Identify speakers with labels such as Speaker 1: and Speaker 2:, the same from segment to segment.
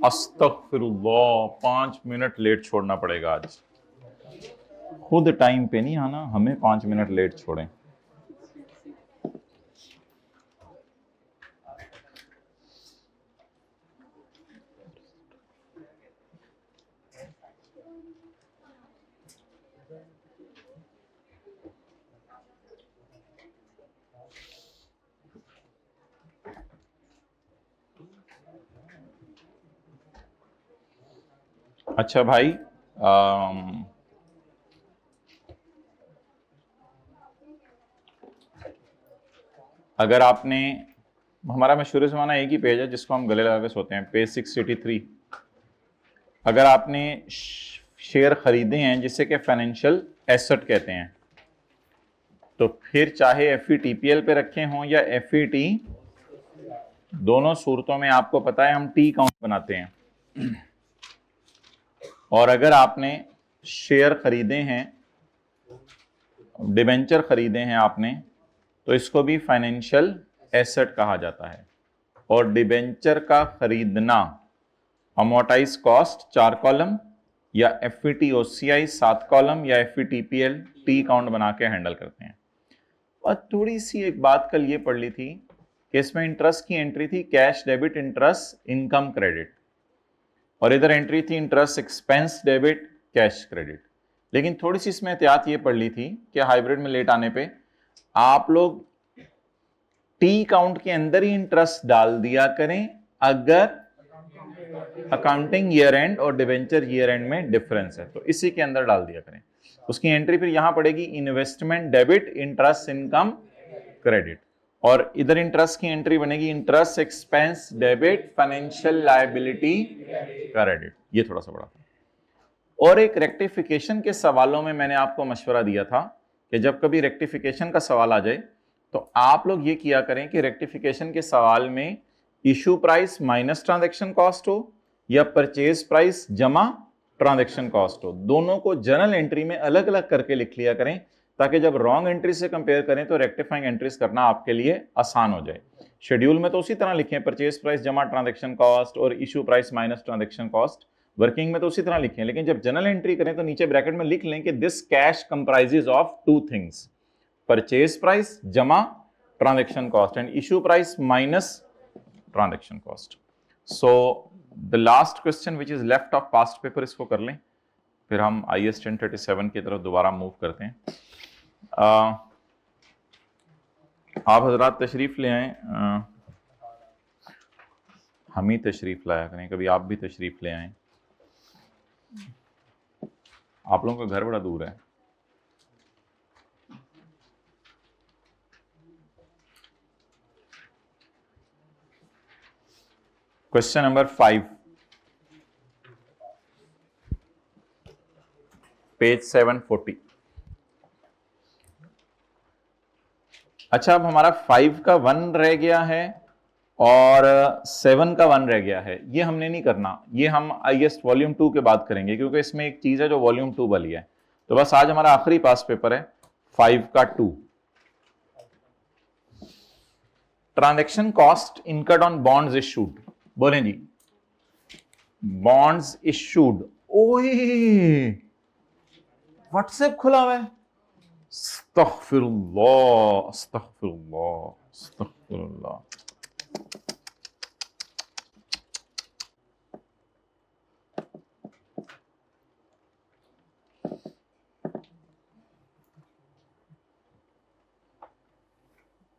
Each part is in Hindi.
Speaker 1: अस्तगफिरुल्लाह, 5 मिनट लेट छोड़ना पड़ेगा आज। खुद टाइम पे नहीं आना, हमें 5 मिनट लेट छोड़ें। अच्छा भाई, अगर आपने, हमारा मशहूर ज़माना एक ही पेज है जिसको हम गले लगा के सोते हैं, पेज 683। अगर आपने शेयर खरीदे हैं जिसे कि फाइनेंशियल एसेट कहते हैं, तो फिर चाहे FVTPL पे रखे हों या FVT, दोनों सूरतों में आपको पता है हम टी काउंट बनाते हैं। और अगर आपने शेयर खरीदे हैं, डिबेंचर खरीदे हैं आपने, तो इसको भी फाइनेंशियल एसेट कहा जाता है। और डिबेंचर का खरीदना अमोर्टाइज कॉस्ट 4 कॉलम, या FVT OCI 7 कॉलम, या FVTPL टी काउंट बना के हैंडल करते हैं। और थोड़ी सी एक बात कल ये पढ़ ली थी कि इसमें इंटरेस्ट की एंट्री थी cash debit interest income credit, और इधर एंट्री थी interest expense debit cash credit. लेकिन थोड़ी सी इसमें एहतियात ये पढ़ ली थी कि हाइब्रिड में लेट आने पे आप लोग टी काउंट के अंदर ही इंटरेस्ट डाल दिया करें अगर अकाउंटिंग ईयर एंड और डिवेंचर ईयर एंड में डिफरेंस है, तो इसी के अंदर डाल दिया करें। उसकी एंट्री फिर यहां पड़ेगी investment debit interest income credit, और इधर इंटरेस्ट की एंट्री बनेगी interest expense debit financial liability credit. ये थोड़ा सा बड़ा था। और एक रेक्टिफिकेशन के सवालों में मैंने आपको मशवरा दिया था कि जब कभी रेक्टिफिकेशन का सवाल आ जाए तो आप लोग ये किया करें कि रेक्टिफिकेशन के सवाल में issue price minus transaction cost हो या परचेज प्राइस जमा ट्रांजैक्शन कॉस्ट हो, दोनों को जर्नल एंट्री में अलग अलग करके लिख लिया करें, ताकि जब रॉन्ग एंट्री से कंपेयर करें तो रेक्टिफाइंग एंट्रीज करना आपके लिए आसान हो जाए। शेड्यूल में तो उसी तरह लिखें, परचेज प्राइस जमा ट्रांजैक्शन कॉस्ट और issue price minus transaction cost, working में तो उसी तरह लिखें, लेकिन जब जनरल एंट्री करें तो नीचे ब्रैकेट में लिख लें कि this cash comprises of 2 things, purchase price जमा transaction cost and issue price minus transaction cost. So the last question which is left of past paper, इसको कर लें, फिर हम IS 1037 की तरफ दोबारा मूव करते हैं। आप हजरात तशरीफ ले आए, हम ही तशरीफ लाया करें, कभी आप भी तशरीफ ले आए। आप लोगों का घर बड़ा दूर है। Question number 5, page 740। अच्छा, अब हमारा 5 का 1 रह गया है और 7 का 1 रह गया है। ये हमने नहीं करना, ये हम IS वॉल्यूम 2 के बाद करेंगे, क्योंकि इसमें एक चीज है जो वॉल्यूम 2 वाली है। तो बस आज हमारा आखिरी पास पेपर है 5 का 2। Transaction cost incurred on bonds issued, बोलें जी। बॉन्ड्स इशूड, ओए व्हाट्सएप खुला हुआ है, अस्तगफिरुल्लाह अस्तगफिरुल्लाह अस्तगफिरुल्लाह।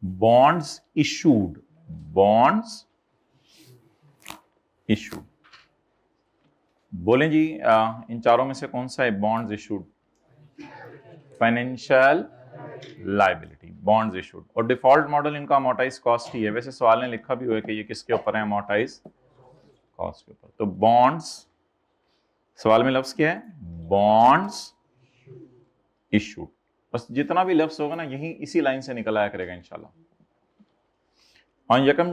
Speaker 1: बॉन्ड्स इशूड, बॉन्ड्स इशूड, बोलें जी इन चारों में से कौन सा है bonds issued? Financial liability, bonds issued. और डिफॉल्ट मॉडल इनका अमोर्टाइज कॉस्ट ही है। वैसे सवाल ने लिखा भी हुआ है कि ये किसके ऊपर है, अमोर्टाइज कॉस्ट के ऊपर। तो बॉन्ड्स, सवाल में लफ्ज क्या है? Bonds issued. बस जितना भी लफ्ज होगा ना यही इसी लाइन से निकल आया करेगा इंशाल्लाह। On Yakam,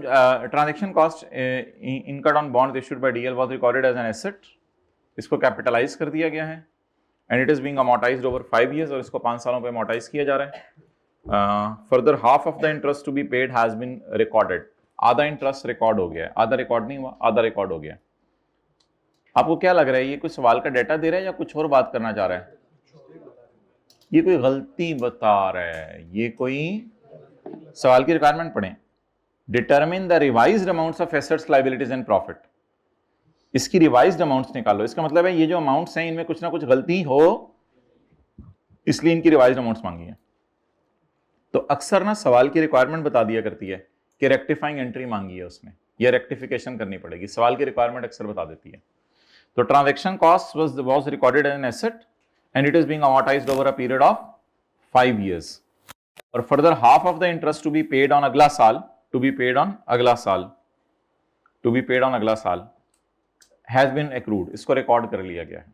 Speaker 1: transaction cost incurred on bonds issued by DL was recorded as an asset. इसको कैपिटलाइज कर दिया गया है and it is being amortised over 5 years, और इसको 5 सालों पे अमोर्टाइज किया जा रहा है। Further half of the interest to be paid has been recorded. आधा इंटरेस्ट रिकॉर्ड हो गया है, आधा रिकॉर्ड नहीं हुआ, आधा रिकॉर्ड हो गया। आपको क्या लग रहा है, ये कोई सवाल का डेटा दे रहा है या कुछ और बात करना चाह रहा है? ये कोई गलती बता रहा है, ये कोई सवाल की रिक्वायरमेंट पढ़ें, determine the revised amounts of assets liabilities and profit. इसकी रिवाइज्ड अमाउंट्स निकालो, इसका मतलब है ये जो अमाउंट्स हैं इनमें कुछ ना कुछ गलती हो, इसलिए इनकी रिवाइज्ड अमाउंट्स मांगी है। तो अक्सर ना सवाल की रिक्वायरमेंट बता दिया करती है कि रेक्टिफाइंग एंट्री मांगी है उसने, या रेक्टिफिकेशन करनी पड़ेगी, सवाल की रिक्वायरमेंट अक्सर बता देती है। तो ट्रांजैक्शन कॉस्ट was recorded as an asset and it is being amortized over a period of 5 years, और further half of the interest to be paid on अगला साल, टू बी पेड ऑन अगला साल, टू बी पेड ऑन अगला साल हैज बीन एक्रूड, इसको रिकॉर्ड कर लिया गया है।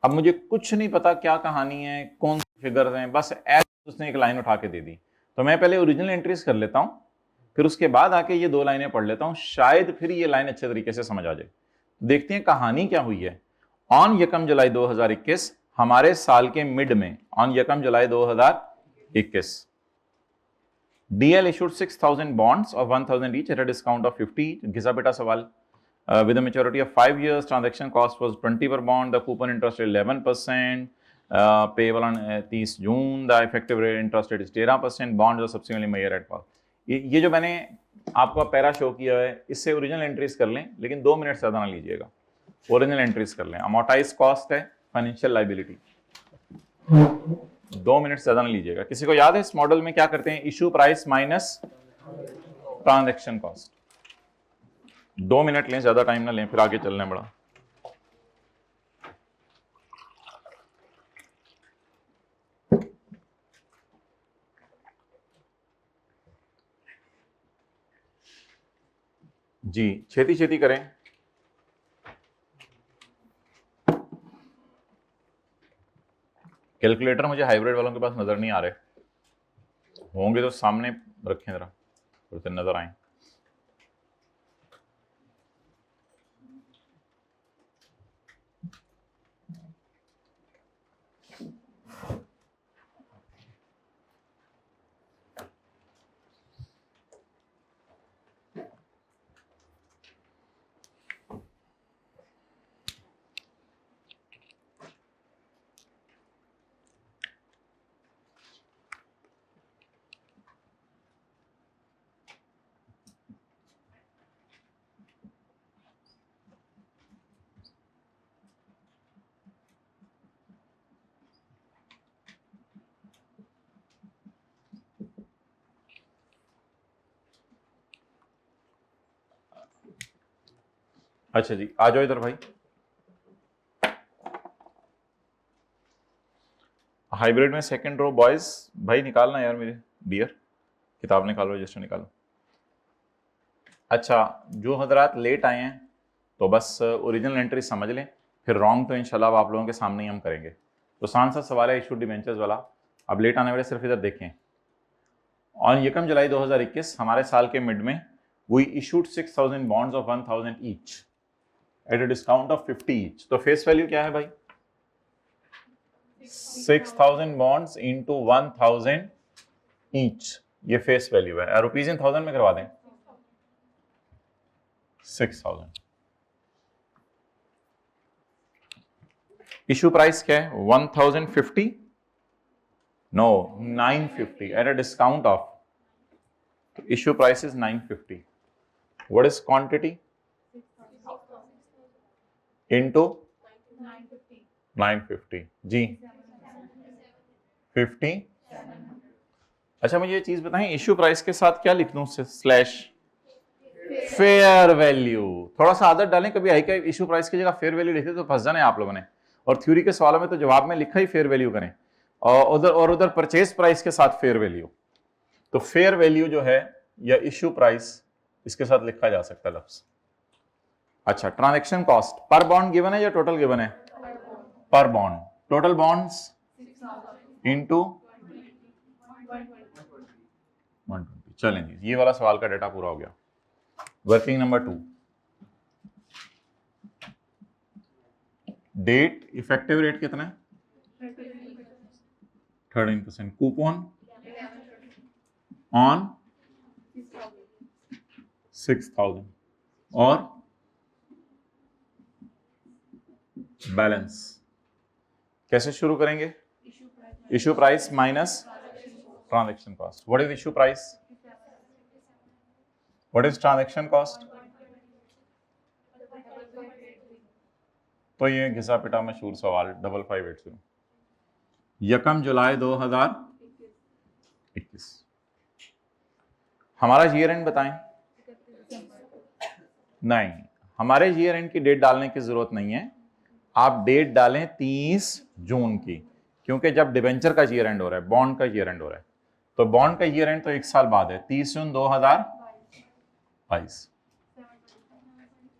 Speaker 1: अब मुझे कुछ नहीं पता क्या कहानी है, कौन से फिगर्स हैं, बस उसने एक लाइन उठा के दे दी, तो मैं पहले ओरिजिनल एंट्रीज कर लेता हूं, फिर उसके बाद आके ये 2 लाइनें पढ़ लेता हूं, शायद फिर ये लाइन अच्छे तरीके से समझ आ जाए। देखते हैं कहानी क्या हुई है। ऑन 1 जुलाई 2021, हमारे साल के मिड में, on 1 July 2021, DL issued 6,000 bonds of 1,000 each at a discount of 50, घिसा बेटा सवाल, with a maturity of 5 years, transaction cost was 20 per bond, the coupon interest 11%, payable on 30 June, the effective rate interest rate is 13%, bonds are subsequently mature at par। ये जो मैंने आपको पैरा शो किया है, इससे ओरिजिनल एंट्रीज कर लें, लेकिन 2 मिनट से ज्यादा ना लीजिएगा, ओरिजिनल एंट्रीज कर लें। अमोर्टाइज कॉस्ट है फाइनेंशियल लायबिलिटी, 2 मिनट से ज्यादा ना लीजिएगा। किसी को याद है इस मॉडल में क्या करते हैं, issue price minus transaction cost. 2 minute लें, ज्यादा टाइम ना लें, फिर आगे चलना है बड़ा। जी छेती छेती करें। कैलकुलेटर मुझे हाइब्रिड वालों के पास नजर नहीं आ रहे, होंगे तो सामने रखें जरा, तो नजर आए। अच्छा जी, आ जाओ इधर भाई। हाइब्रिड में सेकंड रो बॉयज, भाई निकालना यार मेरे डियर, किताब निकालो, रजिस्टर निकालो। अच्छा, जो हजरात लेट आए हैं तो बस ओरिजिनल एंट्री समझ लें, फिर रॉन्ग तो इंशाल्लाह आप लोगों के सामने ही हम करेंगे। तो आसान सा सवाल है इशू डिबेंचर्स वाला। अब लेट आने वाले सिर्फ इधर देखें। ऑन 1 जुलाई 2021, हमारे साल के मिड में, we issued 6,000 bonds of 1,000 each at a discount of 50 each. तो फेस वैल्यू क्या है भाई, 6,000 बॉन्ड्स इंटू 1,000 ईच, ये फेस वैल्यू है। रुपीज इन थाउजेंड में करवा दें, 6,000। इशू प्राइस क्या है, 1,050, no 950 at a discount of, issue price is 950। What is quantity, into 950 जी 50। अच्छा मुझे ये चीज बताएं, इशू प्राइस के साथ क्या लिख दूं, स्लैश फेयर वैल्यू। थोड़ा सा आदत डालें, कभी आई क्या इशू प्राइस की जगह फेयर वैल्यू लिखते तो फंस जाने आप लोगों ने। और थ्योरी के सवालों में तो जवाब में लिखा ही फेयर वैल्यू करें, और उधर परचेज प्राइस के साथ फेयर वैल्यू। तो फेयर वैल्यू जो है या इशू प्राइस, इसके साथ लिखा जा सकता है लफ्ज। अच्छा, transaction cost per bond given है या टोटल गिवन है, पर बॉन्ड। Total bonds into 120। चलें जी, ये वाला सवाल का डेटा पूरा हो गया। Working number 2, debt effective rate कितना है, 13%, कूपन ऑन 6,000 और बैलेंस कैसे शुरू करेंगे? Issue price minus transaction cost. What is issue price? What is transaction cost? तो ये घिसा पिटा मशहूर सवाल 5580. यकम जुलाई 2021. हमारा ईयर एंड बताएं. नहीं, हमारे ईयर एंड की डेट डालने की जरूरत नहीं है. आप डेट डालें 30 जून की, क्योंकि जब डिबेंचर का ईयर एंड हो रहा है, बॉन्ड का ईयर एंड हो रहा है, तो बॉन्ड का ईयर एंड तो एक साल बाद है. 30 जून 2022.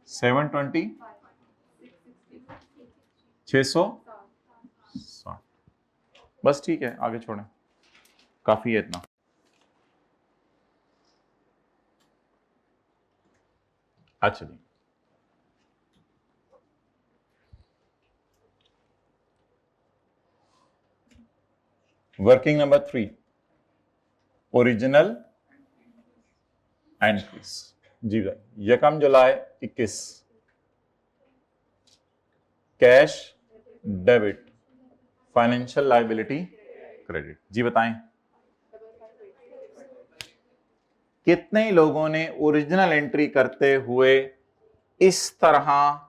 Speaker 1: 720 660. बस ठीक है, आगे छोड़ें, काफी है इतना. अच्छा जी, वर्किंग नंबर 3, ओरिजिनल एंट्रीज. जी भाई, यकम जुलाई 21. Cash debit, financial liability credit. जी बताएं, कितने लोगों ने ओरिजिनल एंट्री करते हुए इस तरह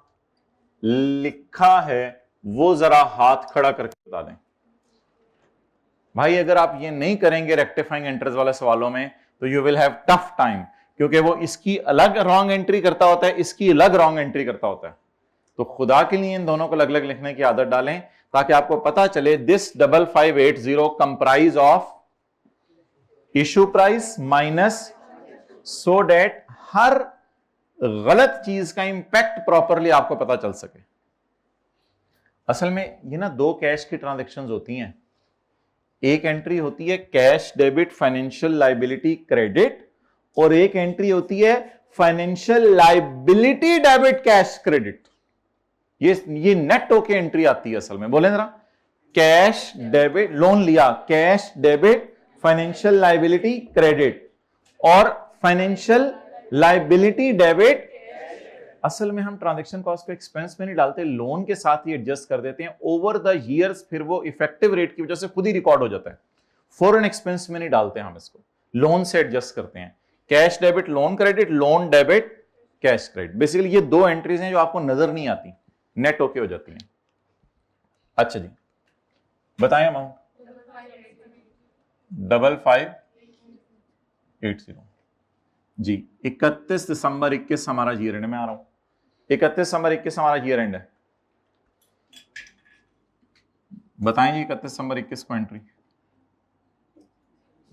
Speaker 1: लिखा है? वो जरा हाथ खड़ा करके बता दें. भाई अगर आप ये नहीं करेंगे रेक्टिफाइंग एंट्रीज वाले सवालों में, तो you will have tough time, क्योंकि वो इसकी अलग रॉन्ग एंट्री करता होता है, इसकी अलग रॉन्ग एंट्री करता होता है. तो खुदा के लिए इन दोनों को अलग अलग लिखने की आदत डालें, ताकि आपको पता चले this 5580 comprise of issue price minus, so that हर गलत चीज का इंपैक्ट प्रॉपरली आपको पता चल सके. असल में ये ना दो कैश की ट्रांजैक्शंस होती हैं. एक एंट्री होती है cash debit financial liability credit, और एक एंट्री होती है financial liability debit cash credit. ये नेट होके एंट्री आती है असल में. बोले जरा, कैश डेबिट, लोन लिया, cash debit financial liability credit, और फाइनेंशियल लायबिलिटी डेबिट. असल में हम ट्रांजैक्शन कॉस्ट को एक्सपेंस में नहीं डालते, लोन के साथ ही एडजस्ट कर देते हैं ओवर द ईयर्स. फिर वो इफेक्टिव रेट की वजह से खुद ही रिकॉर्ड हो जाता है. फॉरेन एक्सपेंस में नहीं डालते हम इसको, लोन से एडजस्ट करते हैं. Cash debit loan credit, loan debit cash credit. Basically ये दो एंट्रीज हैं जो आपको नजर नहीं आती, नेट होके हो जाती हैं. अच्छा जी, बताएं अमाउंट. 5580 जी. 31 दिसंबर 21 हमारा ईयर एंड में आ रहा हूं. 31 दिसंबर 21 हमारा ईयर एंड है. बताएं जी 31 दिसंबर 21 को एंट्री,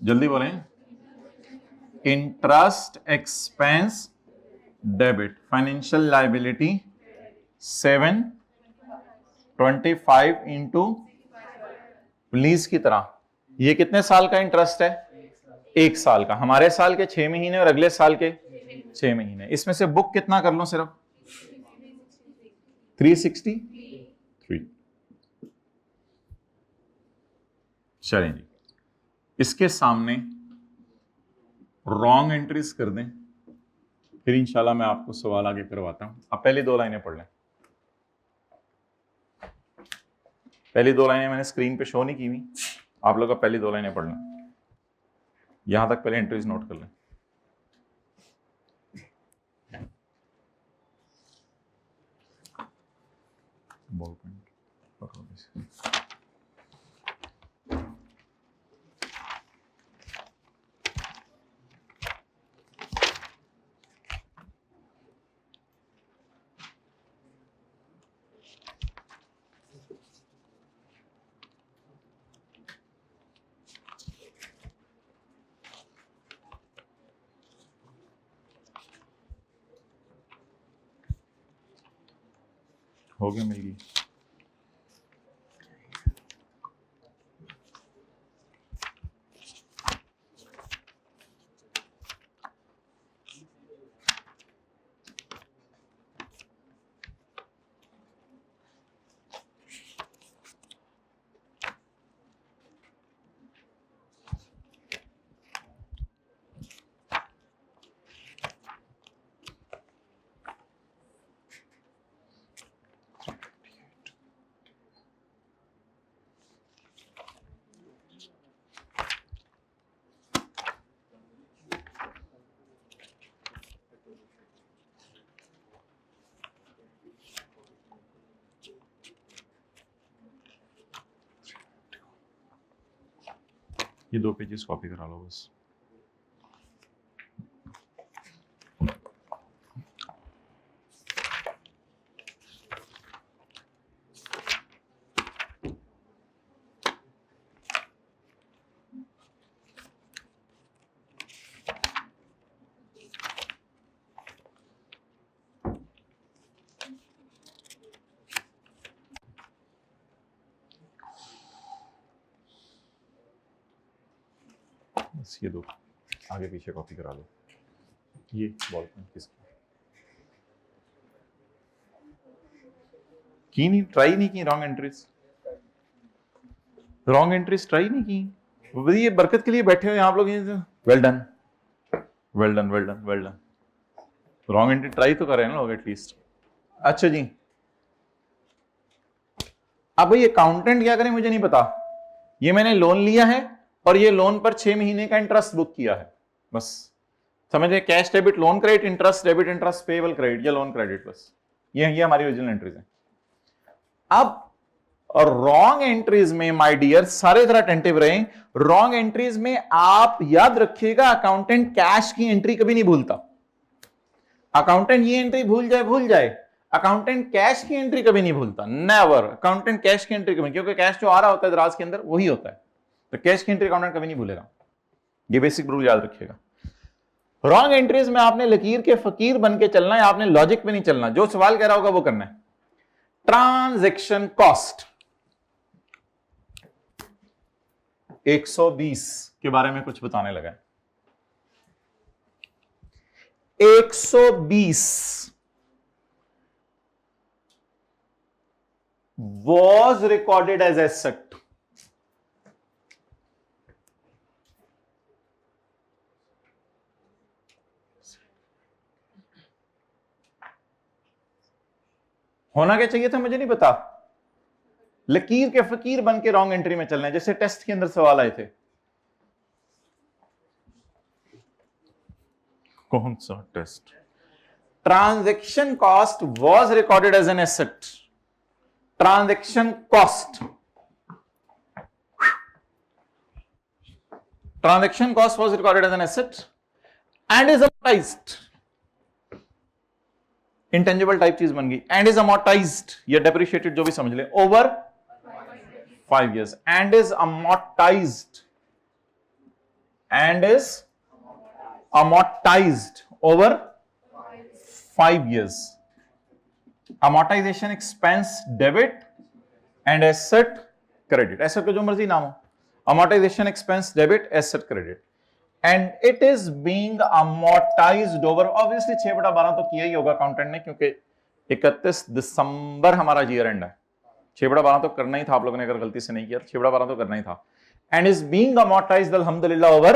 Speaker 1: जल्दी बोलें. Interest expense debit financial liability 725 into please की तरह. ये कितने साल का इंटरेस्ट है? एक साल का. हमारे साल के 6 महीने और अगले साल के 6 महीने. इसमें से बुक कितना कर लो? सिर्फ 363. चलें जी, इसके सामने रॉन्ग एंट्रीज कर दें, फिर इंशाल्लाह मैं आपको सवाल आगे करवाता हूं. अब पहली दो लाइनें पढ़ लें. पहली दो लाइनें मैंने स्क्रीन पे शो नहीं की हुई, आप लोग पहली दो लाइनें पढ़ लें. यहां तक पहले एंट्रीज नोट कर लें. बॉल पॉइंट पकड़ो इसे. हो गया, मिल गई. ये 2 पेजेस कॉपी करा लो बस। बस ये 2 आगे पीछे कॉपी करा लो। ये बॉल पेन किसकी की नहीं, ट्राई नहीं की रॉन्ग एंट्रीज ट्राई नहीं की। ये बरकत के लिए बैठे हुए आप लोग, well done well done well done well done. Wrong entry try तो करें ना लोग एटलीस्ट। अच्छा जी, अब भाई अकाउंटेंट क्या करें मुझे नहीं पता। ये मैंने लोन लिया है और ये लोन पर 6 महीने का इंटरेस्ट बुक किया है, बस समझे। Cash debit loan credit, interest debit interest payable credit या लोन क्रेडिट, बस ये हमारी ओरिजिनल एंट्रीज है। अब रॉन्ग एंट्रीज में माय डियर सारे तरह अटेंटिव रहे। रॉन्ग एंट्रीज में आप याद रखिएगा अकाउंटेंट कैश की एंट्री कभी नहीं भूलता। अकाउंटेंट ये एंट्री भूल जाए, अकाउंटेंट कैश की एंट्री कभी नहीं भूलता, नेवर। अकाउंटेंट कैश की एंट्री कभी, क्योंकि कैश जो आ रहा होता है दराज के अंदर वही होता है, तो कैश की एंट्री अकाउंटेंट कभी नहीं भूलेगा। ये बेसिक रूल याद रखिएगा। रॉन्ग एंट्रीज में आपने लकीर के फकीर बन के चलना है, आपने लॉजिक पे नहीं चलना। जो सवाल कह रहा होगा वो करना है। ट्रांजैक्शन कॉस्ट 120 के बारे में कुछ बताने लगा है। 120 was recorded as asset. होना क्या चाहिए था मुझे नहीं पता। लकीर के फकीर बन के रॉन्ग एंट्री में चलना है, जैसे टेस्ट के अंदर सवाल आए थे। कौन सा test? Transaction cost was recorded as an asset. ट्रांजैक्शन कॉस्ट was recorded as an asset and is amortized. Intangible type चीज बन गई। एंड इज amortized या depreciated जो भी समझ ले, over 5 years। and is amortized over 5 years। amortization expense debit and asset credit। asset का जो मर्जी नाम हो, amortization expense debit asset credit and it is being amortized over obviously 6/12 तो किया ही होगा अकाउंटेंट ने, क्योंकि 31 दिसंबर हमारा ईयर एंड है। 6/12 तो करना ही था आप लोगों ने, अगर गलती से नहीं किया 6/12 तो करना ही था। and is being amortized अल्हम्दुलिल्लाह over,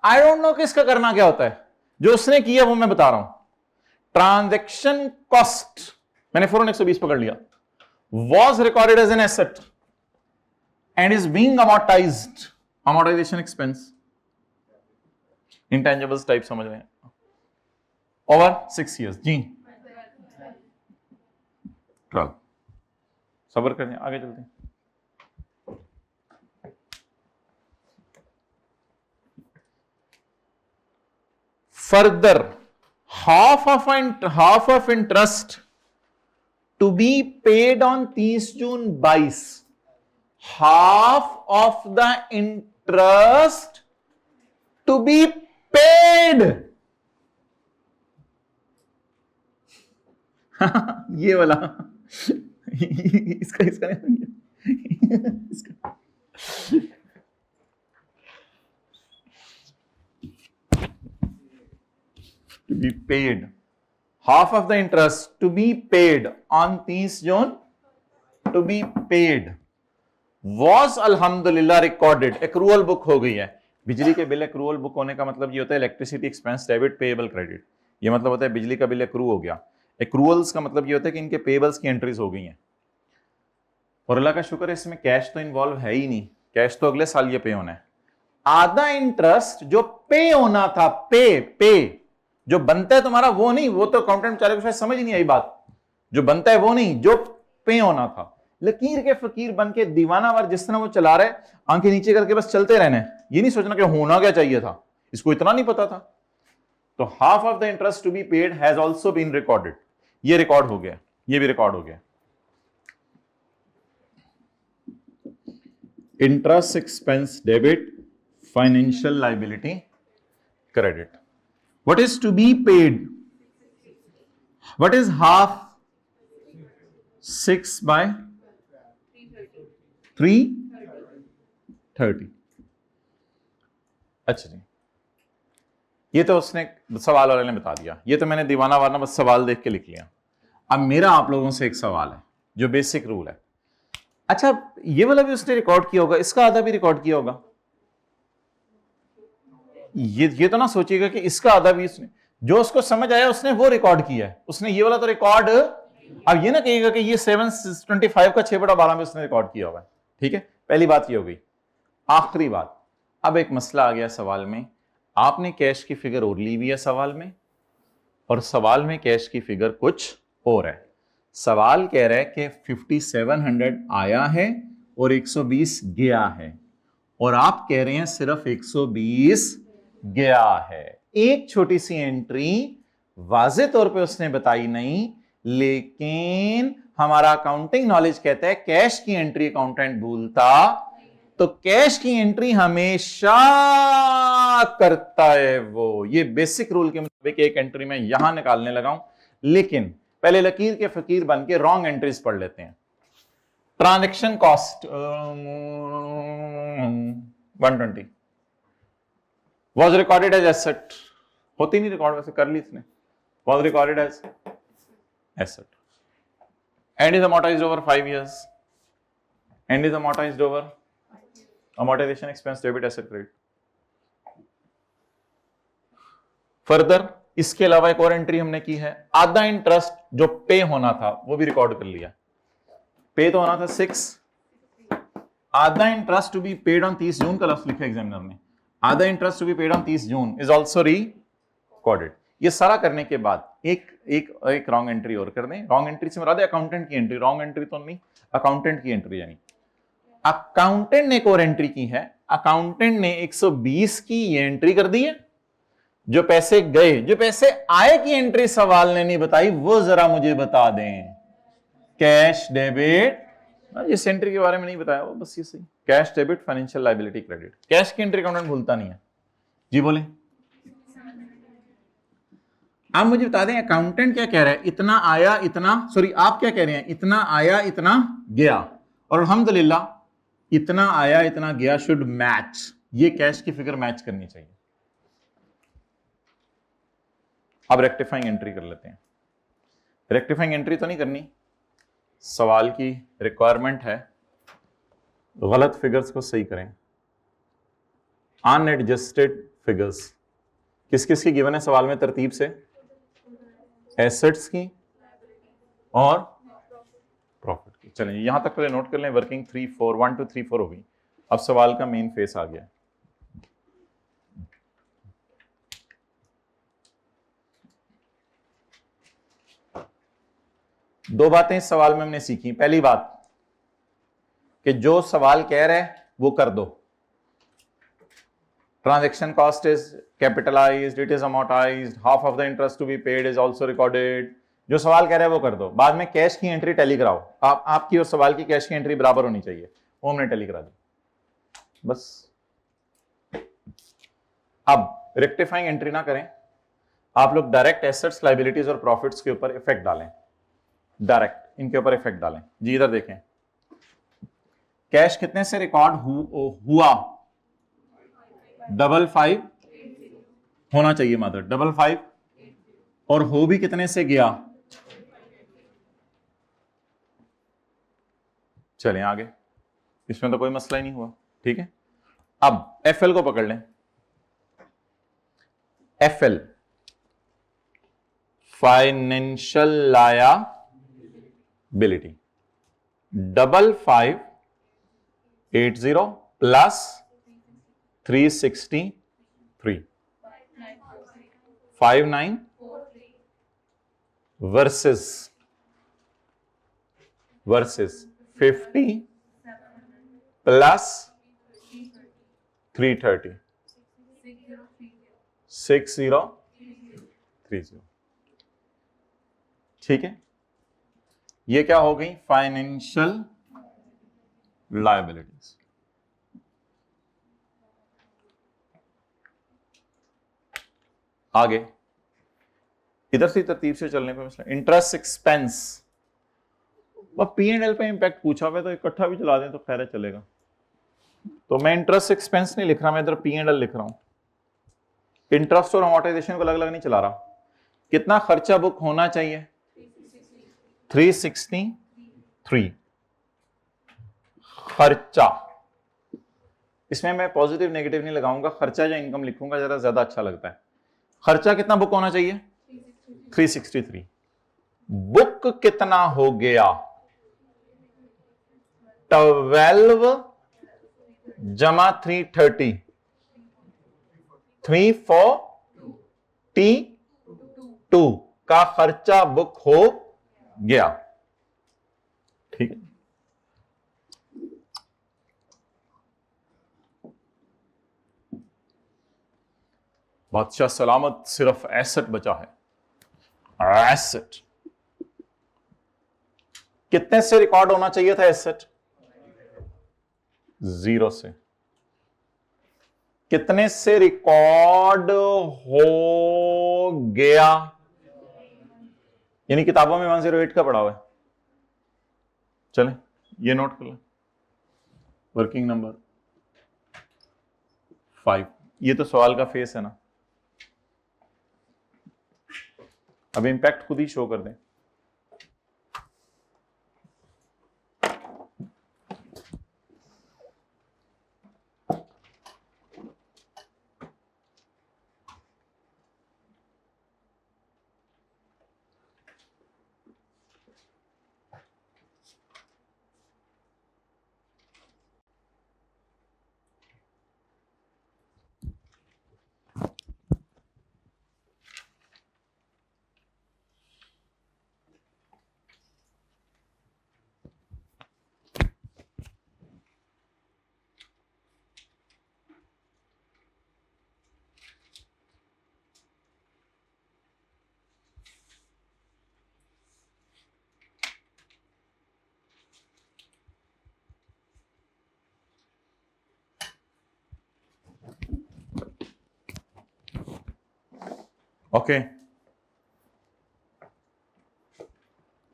Speaker 1: आई डोंट नो कि इसका करना क्या होता है, जो उसने किया वो मैं बता रहा हूं। ट्रांजैक्शन कॉस्ट मैंने फौरन 120 पकड़ लिया। was recorded as an asset and is being amortized, amortization expense, intangibles type समझ रहे हैं, over 6 years। जी चल सब्र करें, आगे चलते हैं। Further, half of interest to be paid on 30 June 22। half of the interest to be paid। ये वाला इसका इसका to be paid, half of the interest to be paid on 30 June to be paid was अल्हम्दुलिल्लाह recorded, accrual book हो गई है। बिजली के बिल accrual book होने का मतलब ये होता है electricity expense debit payable credit. ये मतलब होता है बिजली का बिल accrue हो गया। accruals का मतलब ये होता है कि इनके पेएबल्स की एंट्रीज हो गई हैं। और अल्लाह का शुक्र है इसमें कैश तो इन्वॉल्व है ही नहीं, कैश तो अगले साल ये पे होना है। आधा इंटरेस्ट जो पे होना था, पे जो बनता है तुम्हारा वो नहीं, वो तो अकाउंटेंट बेचारे को शायद समझ ही नहीं आई बात। जो बनता है वो नहीं, जो पे होना था लकीर के फकीर बन के दीवानावार जिस तरह वो चला रहा है, आंखें नीचे करके बस चलते रहने, ये नहीं सोचना कि होना क्या चाहिए था, इसको इतना नहीं पता था। तो half of the interest to be paid has also been recorded, ये रिकॉर्ड हो गया, ये भी रिकॉर्ड हो गया। Interest expense debit, financial liability credit. What is to be paid? What is half? 6/330। अच्छा जी, ये तो उसने सवाल वाले ने बता दिया, ये तो मैंने दीवाना वारना बस सवाल देख के लिख लिया। अब मेरा आप लोगों से एक सवाल है जो बेसिक रूल है। अच्छा, ये वाला भी उसने रिकॉर्ड किया होगा, इसका आधा भी रिकॉर्ड किया होगा। ये तो ना सोचिएगा कि इसका आधा भी इसने, जो उसको समझ आया उसने वो रिकॉर्ड किया है, उसने ये वाला तो रिकॉर्ड। अब ये ना कहिएगा कि ये 725 का 6/12 में उसने रिकॉर्ड किया होगा। ठीक है, पहली बात ये हो गई। आखिरी बात, अब एक मसला आ गया सवाल में, आपने कैश की फिगर और ली हुई है सवाल में, और सवाल में कैश की फिगर कुछ और है। सवाल कह रहा है कि 5700 आया है और 120 गया है, और आप कह रहे हैं सिर्फ 120 गया है। एक छोटी सी एंट्री वाज़े तौर पे उसने बताई नहीं, लेकिन हमारा अकाउंटिंग नॉलेज कहता है कैश की एंट्री अकाउंटेंट भूलता, तो कैश की एंट्री हमेशा करता है वो। ये बेसिक रूल के मुताबिक एक एंट्री में यहां निकालने लगा हूं, लेकिन पहले लकीर के फकीर बन के रॉन्ग एंट्रीज पढ़ लेते हैं। Transaction cost 120 was recorded as asset, होती नहीं रिकॉर्ड, वैसे कर ली इसने, was recorded as asset and is amortized over 5 years, and is amortized over amortization expense debit asset credit। Further इसके अलावा एक और एंट्री हमने की है, आधा इंटरेस्ट जो पे होना था वो भी रिकॉर्ड कर लिया। पे तो होना था 6, आधा interest to be paid on 30 June का लफ्ज लिखा एग्जामिनर ने, आधा interest to be paid on 30 June is also recorded. ये सारा करने के बाद एक रॉन्ग एंट्री और कर दें। रॉन्ग एंट्री से मुराद है अकाउंटेंट की एंट्री, रॉन्ग एंट्री तो नहीं, अकाउंटेंट की एंट्री। यानी अकाउंटेंट ने एक और एंट्री की है, अकाउंटेंट ने 120 की ये एंट्री कर दी है। जो पैसे गए, जो पैसे आए की एंट्री सवाल ने नहीं बताई, वो जरा मुझे बता दें। कैश डेबिट, इस एंट्री के बारे में नहीं बताया वो, बस ये सही। Cash debit, financial liability credit, cash की एंट्री अकाउंटेंट भूलता नहीं है। जी बोले, आप मुझे बता दें अकाउंटेंट क्या कह रहा है, इतना आया इतना, सॉरी आप क्या कह रहे हैं, इतना आया इतना गया, और अल्हम्दुलिल्लाह इतना आया इतना गया शुड मैच, ये कैश की फिगर मैच करनी चाहिए। अब रेक्टिफाइंग एंट्री कर लेते हैं। रेक्टिफाइंग एंट्री तो नहीं करनी, सवाल की रिक्वायरमेंट है गलत फिगर्स को सही करें। अनएडजस्टेड फिगर्स किस किस की गिवन है सवाल में तरतीब से, एसेट्स की और प्रॉफिट की। चलें यहां तक पहले नोट कर लें, वर्किंग 3 4 1 2 3 4 हो गई। अब सवाल का मेन फेस आ गया। दो बातें इस सवाल में हमने सीखी। पहली बात कि जो सवाल कह रहा है वो कर दो। Transaction cost is capitalized, it is amortized, half of the interest to be paid is also recorded. जो सवाल कह रहा है वो कर दो। बाद में कैश की एंट्री टैली कराओ, आपकी और सवाल की कैश की एंट्री बराबर होनी चाहिए, वो हमने टैली करा दी बस। अब रेक्टिफाइंग एंट्री ना करें, आप लोग डायरेक्ट एसेट्स, लायबिलिटीज और प्रॉफिट्स के ऊपर इफेक्ट डालें, डायरेक्ट इनके ऊपर इफेक्ट डालें। जी इधर देखें, कैश कितने से रिकॉर्ड हुआ, 55 होना चाहिए मदर, 55, और हो भी कितने से गया। चलें आगे, इसमें तो कोई मसला ही नहीं हुआ। ठीक है, अब एफएल को पकड़ लें। FL financial liability, 5580 plus 363 59 versus 50 plus 330 6030। ठीक है, ये क्या हो गई? Financial liabilities. आगे इधर से तरतीब से चलने पे मसला interest expense. P and L पे इंपैक्ट पूछा हुआ है तो इकट्ठा भी चला दें तो खैर चलेगा। तो मैं इंटरेस्ट एक्सपेंस नहीं लिख रहा, मैं इधर पी एंड एल लिख रहा हूं। इंटरेस्ट और अमोर्टाइजेशन को अलग अलग नहीं चला रहा। कितना खर्चा बुक होना चाहिए? 363। खर्चा, इसमें मैं पॉजिटिव नेगेटिव नहीं लगाऊंगा, खर्चा या इनकम लिखूंगा, जरा ज्यादा अच्छा लगता है। खर्चा कितना बुक होना चाहिए? 363। बुक कितना हो गया? 12 जमा 330, 342 का खर्चा बुक हो गया। ठीक है, बादशाह सलामत, सिर्फ एसेट बचा है। एसेट कितने से रिकॉर्ड होना चाहिए था? एसेट 0 से। कितने से रिकॉर्ड हो गया? यानी किताबों में 108 का पड़ा हुआ है। चलें ये नोट कर लें, वर्किंग नंबर 5। ये तो सवाल का फेस है ना, अब इंपैक्ट खुद ही शो कर दें। ओके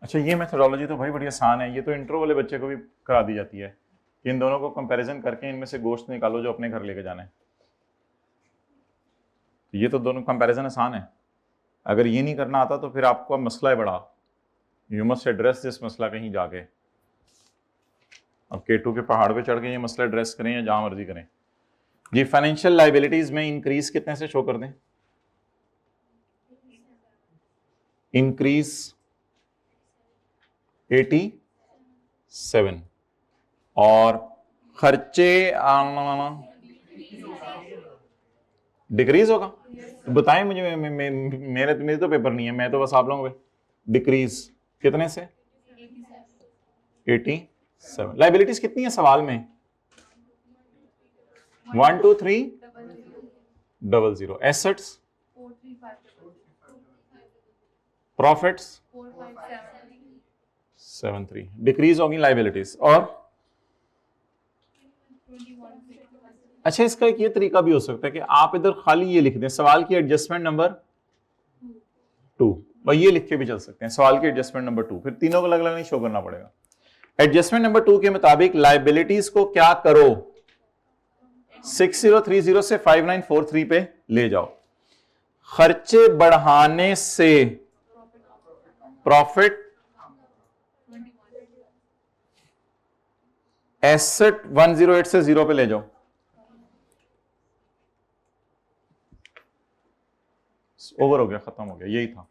Speaker 1: अच्छा, ये मेथोडोलॉजी तो भाई बड़ी आसान है, ये तो इंट्रो वाले बच्चे को भी करा दी जाती है कि इन दोनों को कंपैरिजन करके इनमें से गोश्त निकालो जो अपने घर लेके जाना है। तो ये तो दोनों कंपैरिजन आसान है। अगर ये नहीं करना आता तो फिर आपका मसला है बड़ा। यू मस्ट एड्रेस दिस मसला कहीं जाके। अब K2 के पहाड़ पे चढ़ के ये मसला एड्रेस करें या जहां मर्जी करें। जी फाइनेंशियल लाइबिलिटीज में इंक्रीज कितने से शो कर दें? इंक्रीज 87। और खर्चे डिक्रीज होगा? बताएं मुझे, मेरे तो पेपर नहीं है, मैं तो बस आप लोगों पे। डिक्रीज कितने से? 87। लाइबिलिटीज कितनी है सवाल में? 12300। Assets, profits 73। डिक्रीज होगी लाइबिलिटीज। और अच्छा, इसका एक ये तरीका भी हो सकता है कि आप इधर खाली ये लिख दें सवाल की एडजस्टमेंट नंबर 2, और ये लिख के भी चल सकते हैं सवाल की एडजस्टमेंट नंबर 2, फिर तीनों को अलग अलग नहीं शो करना पड़ेगा। एडजस्टमेंट नंबर 2 के मुताबिक लाइबिलिटीज को क्या करो? 6030 से 5943 पे ले जाओ। खर्चे बढ़ाने से प्रॉफिट, एसेट 108 से 0 पे ले जाओ। ओवर हो गया, खत्म हो गया, यही था।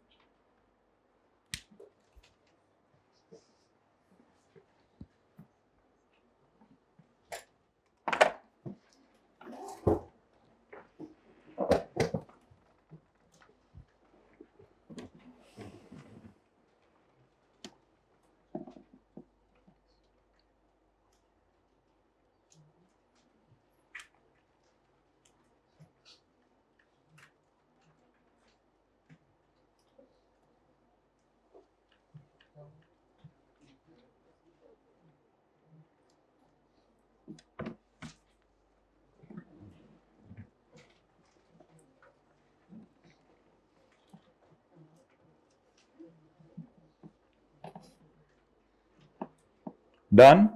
Speaker 1: डन।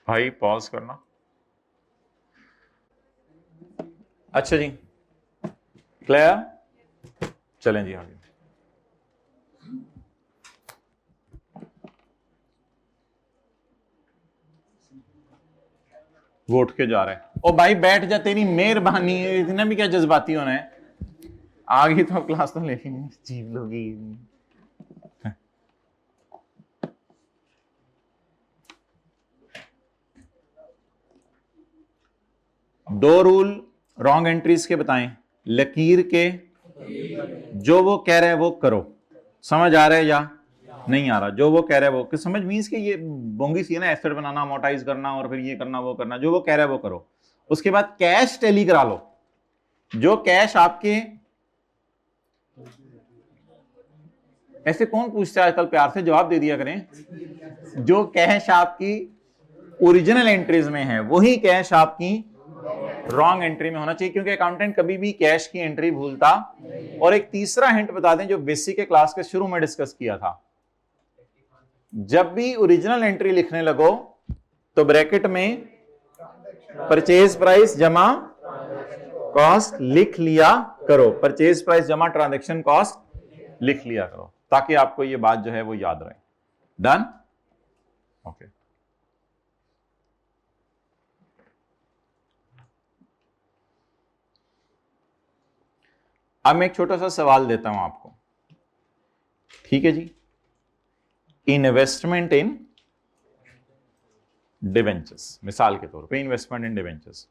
Speaker 1: भाई पॉज करना। अच्छा जी, क्लियर? चलें जी आगे। वो उठ के जा रहे हैं। ओ भाई बैठ जा, तेरी मेहरबानी है, इतना भी क्या जज्बाती होना है। आगे तो क्लास तो लेकिन अजीब लोग ही। दो रूल रॉन्ग एंट्रीज के बताएं। लकीर के जो वो कह रहा है वो करो। समझ आ रहा है या नहीं आ रहा? जो वो कह रहा है वो समझ मीन्स कि ये बोंगी सी है ना, एसेट बनाना, अमोर्टाइज करना और फिर ये करना वो करना। जो वो कह रहा है वो करो। उसके बाद कैश टैली करा लो। जो कैश आपके, ऐसे कौन पूछता है आजकल, प्यार से जवाब दे दिया करें। जो कैश आपकी ओरिजिनल एंट्रीज में है वही कैश आपकी रॉन्ग एंट्री में होना चाहिए, क्योंकि अकाउंटेंट कभी भी कैश की एंट्री भूलता। और एक तीसरा हिंट बता दें जो बेसिक के क्लास के शुरू में डिस्कस किया था, जब भी ओरिजिनल एंट्री लिखने लगो तो ब्रैकेट में परचेज प्राइस जमा कॉस्ट लिख लिया करो। परचेज प्राइस जमा ट्रांजैक्शन कॉस्ट लिख लिया करो, ताकि आपको ये बात जो है वो याद रहे। डन? ओके। अब मैं एक छोटा सा सवाल देता हूं आपको, ठीक है जी। इन्वेस्टमेंट इन डिवेंचर्स, मिसाल के तौर पे investment in debentures,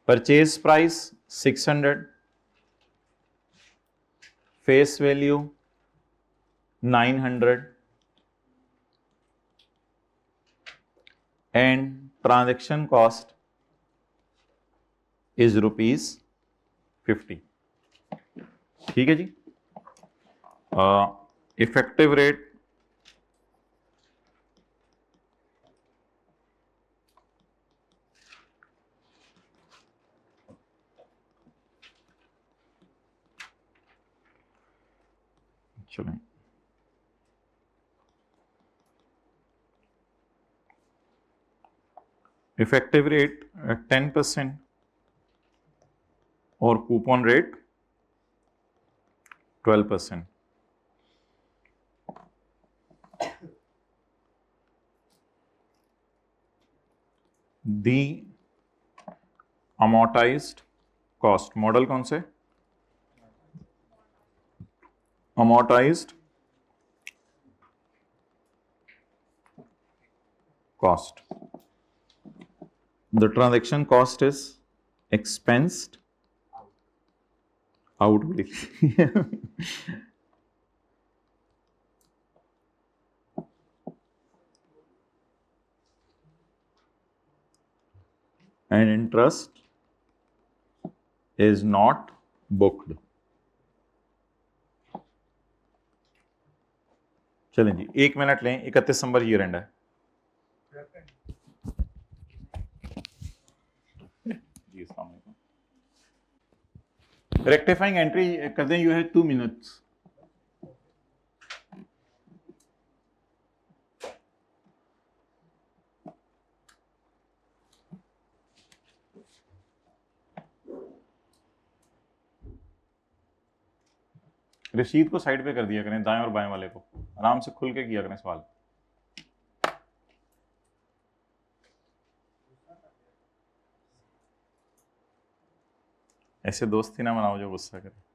Speaker 1: purchase price 600, face value 900 and transaction cost is ₹50। ठीक है जी। इफेक्टिव रेट चलें, इफेक्टिव रेट 10% और coupon rate 12%। The amortised cost, model कौन से? Amortised cost, the transaction cost is expensed out. and interest is not booked। चलें जी, 1 मिनट लें। 31 दिसंबर ईयर एंड है जी। रेक्टिफाइंग एंट्री कर दें। You have 2 minutes. रशीद को साइड पे कर दिया करें, दाएं और बाएं वाले को, आराम से खुल के किया करें सवाल। ऐसे दोस्ती ना बनाओ जो गुस्सा करे।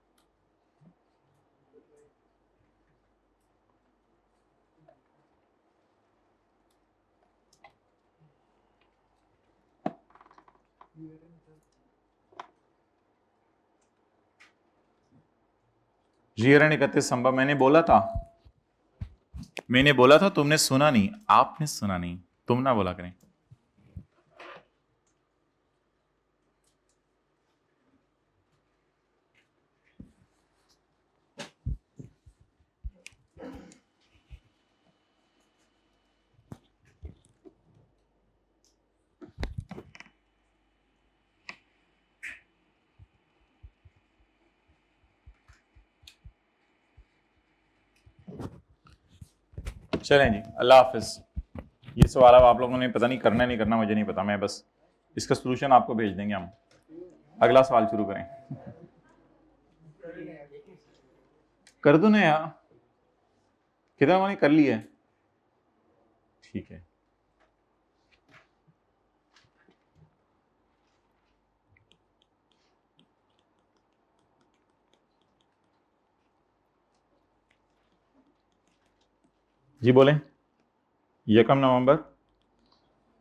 Speaker 1: जीरन 31 दिसंबर मैंने बोला था, तुमने सुना नहीं, आपने सुना नहीं, तुम ना बोला करें। चलें जी, अल्लाह हाफिज। ये सवाल अब आप लोगों ने पता नहीं करना नहीं करना, मुझे नहीं पता, मैं बस इसका सोल्यूशन आपको भेज देंगे हम। अगला सवाल शुरू करें। कर दो ना यार, कितना मैंने कर लिया है। ठीक है, जी बोलें। यकम नवंबर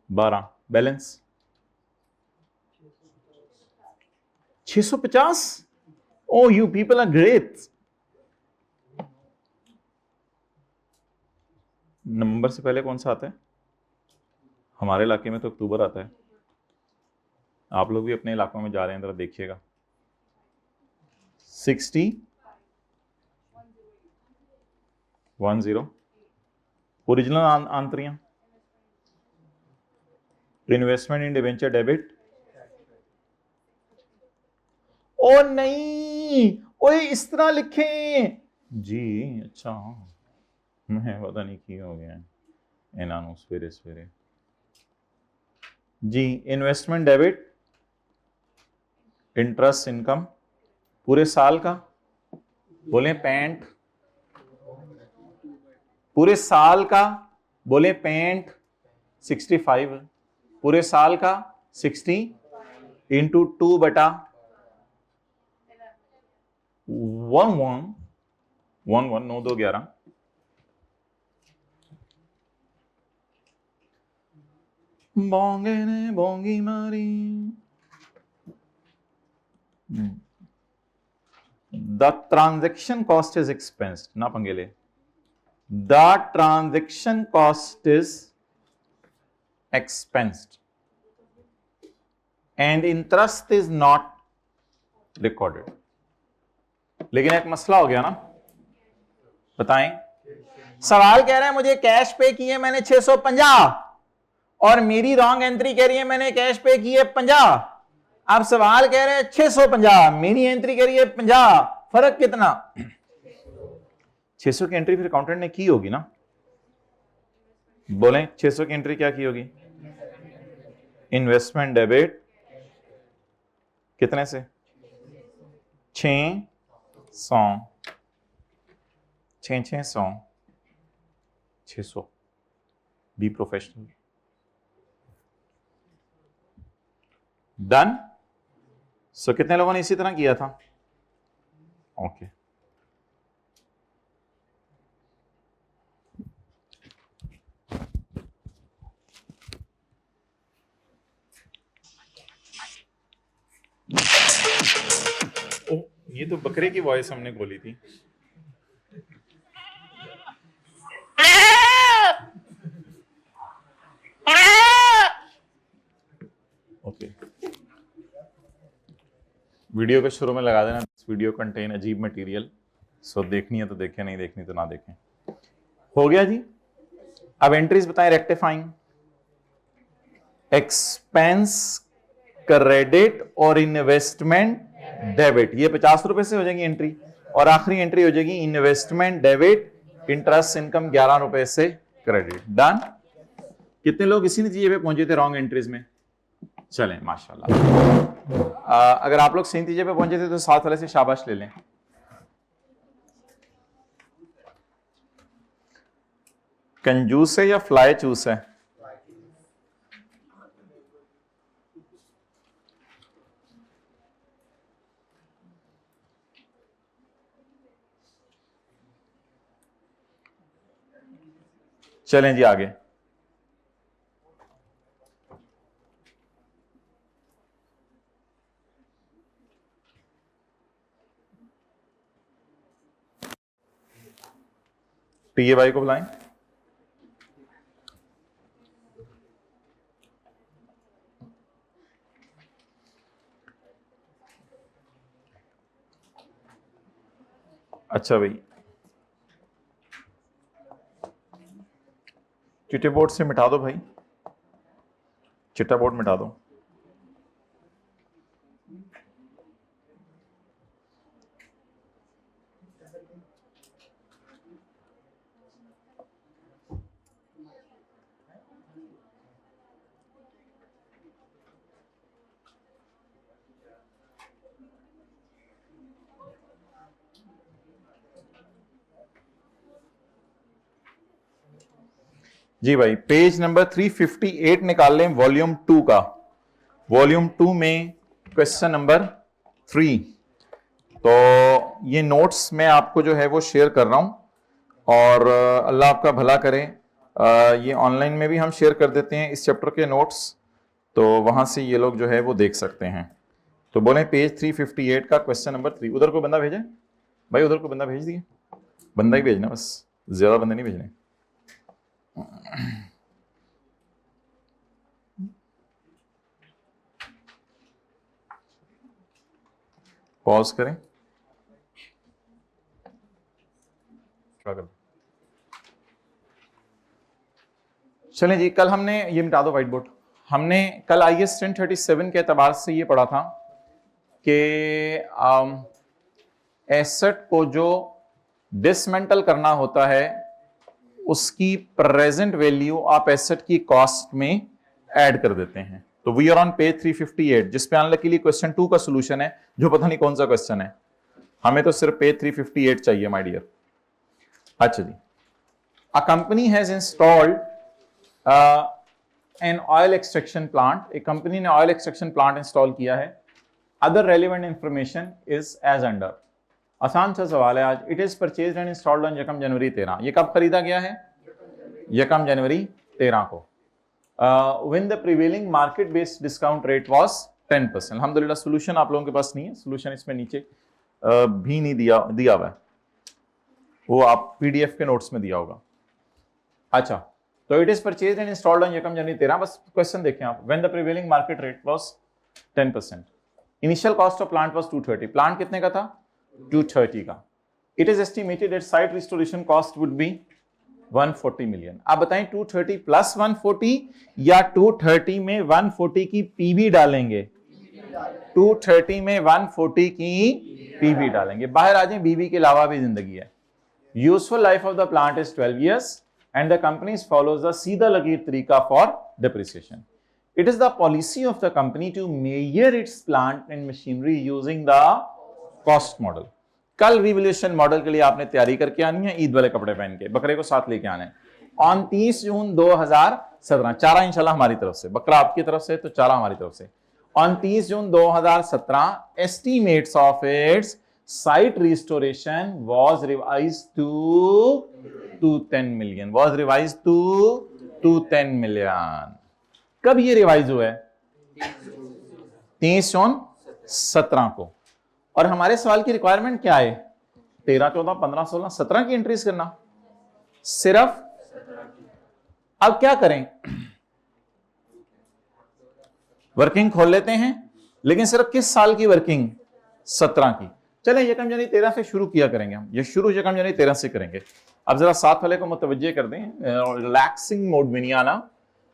Speaker 1: 12, balance 650। Oh you people are great. नवंबर से पहले कौन सा आता है? हमारे इलाके में तो अक्टूबर आता है। आप लोग भी अपने इलाकों में जा रहे हैं, जरा देखिएगा। 60 10 ओरिजिनल आंतरियां, इन्वेस्टमेंट इन डिवेंचर डेबिट। ओ नहीं, ओए इस तरह लिखें जी। अच्छा, मैं पता नहीं की हो गया इन्होंने सवेरे सवेरे जी। इन्वेस्टमेंट डेबिट, इंटरेस्ट इनकम पूरे साल का, बोले 65। पूरे साल का बोले 65। पूरे साल का 60 इंटू 2/11 9 2 11। बोंगे ने बोंगी मारी। The transaction cost is expensed, ना पंगेले। The transaction cost is expensed and interest is not recorded। लेकिन एक मसला हो गया ना, बताएं। सवाल कह रहा है मुझे कैश पे किए मैंने 650 और मेरी रॉन्ग एंट्री कह रही है मैंने कैश पे किए 50। अब सवाल कह रहे हैं 650, मेरी एंट्री कह रही है 50, फर्क कितना? 600 की एंट्री फिर अकाउंटेंट ने की होगी ना, बोलें 600 की एंट्री क्या की होगी? इन्वेस्टमेंट डेबिट कितने से? 600 600 बी प्रोफेशनल। डन। सो कितने लोगों ने इसी तरह किया था? ओके। ओ, ये तो बकरे की वॉइस हमने बोली थी। ओके, वीडियो के शुरू में लगा देना, वीडियो कंटेन अजीब मटेरियल। सो देखनी है तो देखें, नहीं देखनी तो ना देखें। हो गया जी। अब एंट्रीज बताएं। रेक्टिफाइंग, एक्सपेंस क्रेडिट और इन्वेस्टमेंट डेबिट, ये 50 रुपए से हो जाएगी एंट्री। और आखिरी एंट्री हो जाएगी इन्वेस्टमेंट डेबिट इंटरेस्ट इनकम 11 रुपए से क्रेडिट। डन। कितने लोग इसी नतीजे पे पहुंचे थे रॉन्ग एंट्रीज में? चलें माशाल्लाह। अगर आप लोग सही नतीजे पे पहुंचे थे तो साथ वाले से शाबाश ले लें। कंजूस है या फ्लाई चूस है? चलें जी आगे। टीए भाई को बुलाएं। अच्छा भाई, चिट्टे बोर्ड से मिटा दो भाई, चिट्टा बोर्ड मिटा दो। जी भाई, पेज नंबर 358 निकाल लें, वॉल्यूम 2 का। वॉल्यूम 2 में क्वेश्चन नंबर 3। तो ये नोट्स मैं आपको जो है वो शेयर कर रहा हूं, और अल्लाह आपका भला करे। ये ऑनलाइन में भी हम शेयर कर देते हैं इस चैप्टर के नोट्स, तो वहां से ये लोग जो है वो देख सकते हैं। तो बोले पेज 358 का क्वेश्चन नंबर 3। उधर को बंदा भेजे भाई, उधर को बंदा भेज दिए, बंदा ही भेजना बस, ज्यादा बंदे नहीं भेजने। पॉज करें, चलें जी। कल हमने ये मिटा दो व्हाइट बोर्ड। हमने कल IS 1037 के एतबार से ये पढ़ा था कि एसेट को जो डिसमेंटल करना होता है उसकी प्रेजेंट वैल्यू आप एसेट की कॉस्ट में ऐड कर देते हैं। तो वी आर ऑन पेज 358, जिस पे आने के लिए क्वेश्चन 2 का सॉल्यूशन है, जो पता नहीं कौन सा क्वेश्चन है। हमें तो सिर्फ पेज 358 चाहिए माय डियर। अच्छा जी, a company has installed an oil extraction plant. एक कंपनी ने ऑयल एक्सट्रैक्शन प्लांट इंस्टॉल किया है। Other relevant information is as under. आसान सा सवाल है आज। It is purchased and installed on यकम जनवरी 13। ये कब खरीदा गया है? यकम जनवरी 13 को। When the prevailing market based discount rate was 10%। अल्हम्दुलिल्लाह सॉल्यूशन आप लोगों के पास नहीं है, सॉल्यूशन इसमें नीचे भी नहीं दिया हुआ है, वो आप PDF के नोट्स में दिया होगा। अच्छा, तो it is purchased and installed on यकम जनवरी 13। बस क्वेश्चन देखें आप। When the prevailing market rate was 10%, initial cost of plant was 230। Plant कितने का था? 230 का। It is estimated that site restoration cost would be 140 million. आप बताएं 230 प्लस 140 या 230 में 140 की पीवी डालेंगे? 230 में 140 की पीवी डालेंगे। बाहर आ जाए, बीवी के अलावा भी जिंदगी है। Useful life of the plant is 12 years and the company follows the सीधा लकीर तरीका for depreciation. It is the policy of the company to measure its plant and machinery using the cost model. कल रिवोल्यूशन मॉडल के लिए आपने तैयारी करके आनी है, ईद वाले कपड़े पहन के, बकरे को साथ लेके आना है। 29 जून 2017, चारा इंशाल्लाह हमारी तरफ से, बकरा आपकी तरफ से तो चारा हमारी तरफ से। 29 जून 2017, estimates of its site restoration was revised to 10 million, was revised to 10 million। कब ये रिवाइज हुआ है? 30 जून 17 को। और हमारे सवाल की रिक्वायरमेंट क्या है? 13, 14, 15, 16, 17 की एंट्रीज करना सिर्फ। अब क्या करें? वर्किंग खोल लेते हैं, लेकिन सिर्फ किस साल की वर्किंग? 17 की। चले यकम जनवरी 13 से शुरू किया करेंगे हम। ये शुरू यकम जनवरी 13 से करेंगे। अब जरा साथ वाले को मुतवज्जे कर दें, रिलैक्सिंग मोड में नहीं आना,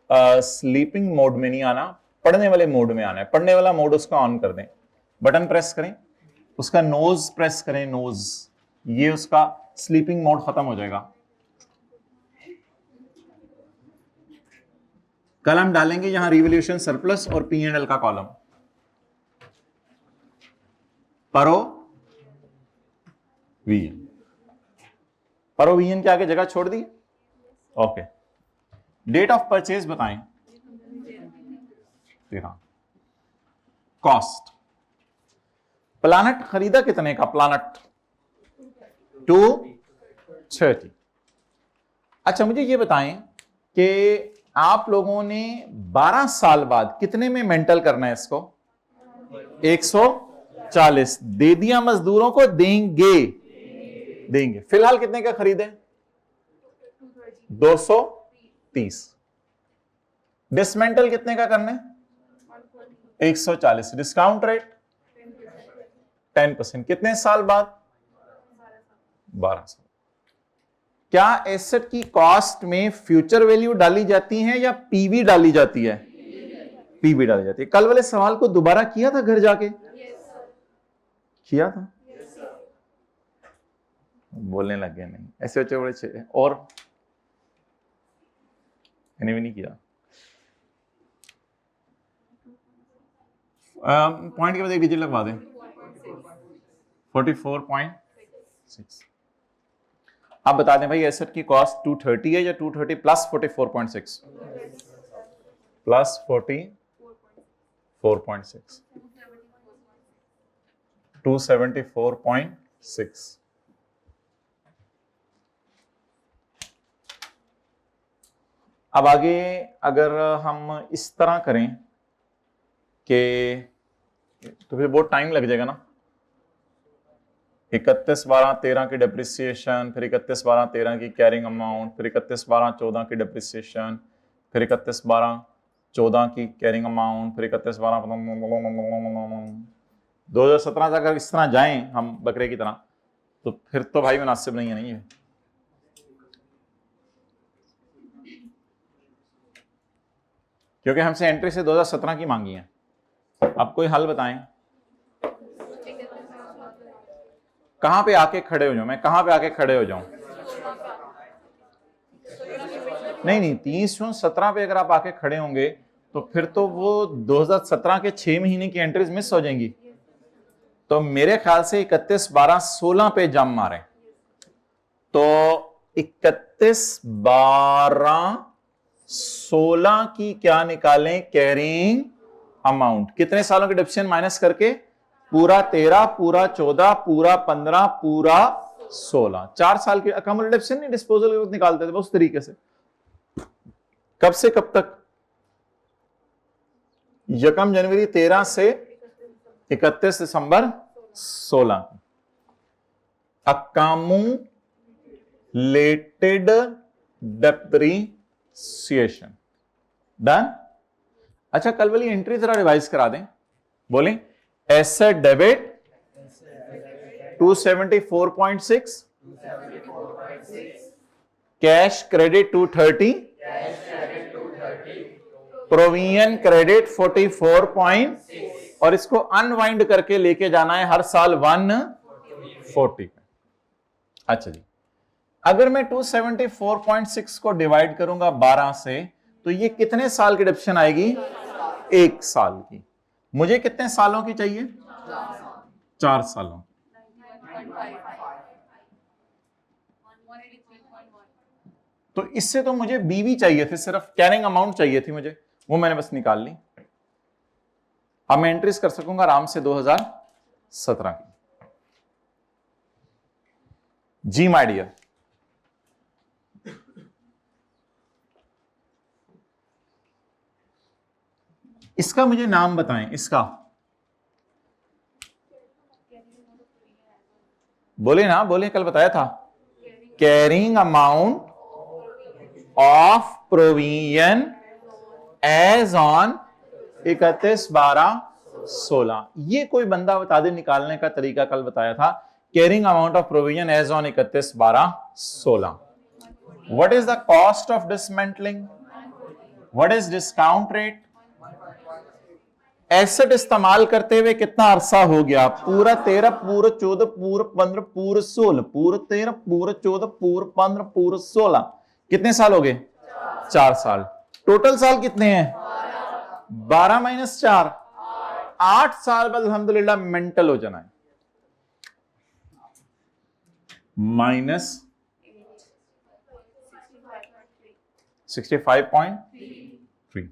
Speaker 1: स्लीपिंग मोड में नहीं आना, पढ़ने वाले मोड में आना है। पढ़ने वाला मोड उसका ऑन कर दें, बटन प्रेस करें, उसका नोज प्रेस करें, नोज, ये उसका स्लीपिंग मोड खत्म हो जाएगा। कल हम डालेंगे यहां रिवोल्यूशन सरप्लस और P&L का कॉलम। परोविजन के आगे जगह छोड़ दी। ओके, डेट ऑफ परचेज बताएं। 13। कॉस्ट, प्लानट खरीदा कितने का? प्लानट 230। अच्छा, मुझे ये बताएं कि आप लोगों ने 12 साल बाद कितने में मेंटल करना है इसको? 140 दे दिया मजदूरों को, देंगे। फिलहाल कितने का खरीदे? 230। डिसमेंटल कितने का करने? 140। Discount rate 10%। कितने साल बाद? 12 साल। क्या एसेट की कॉस्ट में फ्यूचर वैल्यू डाली जाती है या पीवी डाली जाती है? पीवी डाली जाती है। कल वाले सवाल को दोबारा किया था घर जाके? किया था? बोलने लग गए नहीं, ऐसे बच्चे बड़े अच्छे। और मैंने भी नहीं किया। पॉइंट के बाद एक डिजिट लगवा दें। 44.6। आप बता दें भाई एसेट की कॉस्ट 230 है या 230 प्लस 44.6 प्लस 44.6 274.6। अब आगे अगर हम इस तरह करें कि तो फिर बहुत टाइम लग जाएगा ना, 31/12/13 की डेप्रिसिएशन, फिर 31/12/13 की कैरिंग अमाउंट, फिर 31/12/14 की डेप्रिसिएशन, फिर 31/12/14 की कैरिंग अमाउंट, फिर 31/12 2017 तक अगर इस तरह जाएं हम बकरे की तरह, तो फिर तो भाई मुनासिब नहीं है। नहीं है क्योंकि हमसे एंट्री से 2017 की मांगी है। अब कोई हल बताएं, कहां पे आके खड़े हो जाऊं मैं, कहां पे आके खड़े हो जाऊं? नहीं 30/17 पे अगर आप आके खड़े होंगे तो फिर तो वो 2017 के 6 महीने की एंट्रीज मिस हो जाएंगी। तो मेरे ख्याल से 31/12/16 पे जम मारे, तो 31/12/16 की क्या निकालें कैरिंग अमाउंट, कितने सालों के डिप्शन माइनस करके? पूरा 13, पूरा 14, पूरा 15, पूरा 16, 4 साल की अकाउमुलेटिव डिप्शन नहीं डिस्पोजल निकालते थे उस तरीके से। कब से कब तक? 1 जनवरी 13 से 31 दिसंबर 16। Accumulated depreciation done. अच्छा कल वाली एंट्री जरा रिवाइज करा दें, बोलें। Asset debit 274.6, cash credit 230, provision credit 44 और इसको अनवाइंड करके लेके जाना है हर साल 140। अच्छा जी, अगर मैं 274.6 को डिवाइड करूंगा 12 से तो ये कितने साल की डिप्शन आएगी? 1 साल की। मुझे कितने सालों की चाहिए? 4 सालों। तो इससे तो मुझे बीवी चाहिए थी, सिर्फ कैरिंग अमाउंट चाहिए थी मुझे, वो मैंने बस निकाल ली। अब मैं एंट्रीज कर सकूंगा आराम से 2017 की। जी माय डियर, इसका मुझे नाम बताएं। इसका बोले ना, बोले, कल बताया था। Carrying amount of provision as on 31/12/16। ये कोई बंदा बता दे निकालने का तरीका, कल बताया था। Carrying amount of provision as on 31/12/16। What is the cost of dismantling? What is discount rate? Asset इस्तेमाल करते हुए कितना अरसा हो गया? पूरा 13, पूरा 14, पूरा 15, पूरा 16, पूरा 13, पूरा 14, पूरा 15, पूरा 16। कितने साल हो गए? 4 साल। टोटल साल कितने हैं? 12 माइनस 4, 8 साल बाद अल्हम्दुलिल्लाह मेंटल हो जाना है। माइनस 65.3।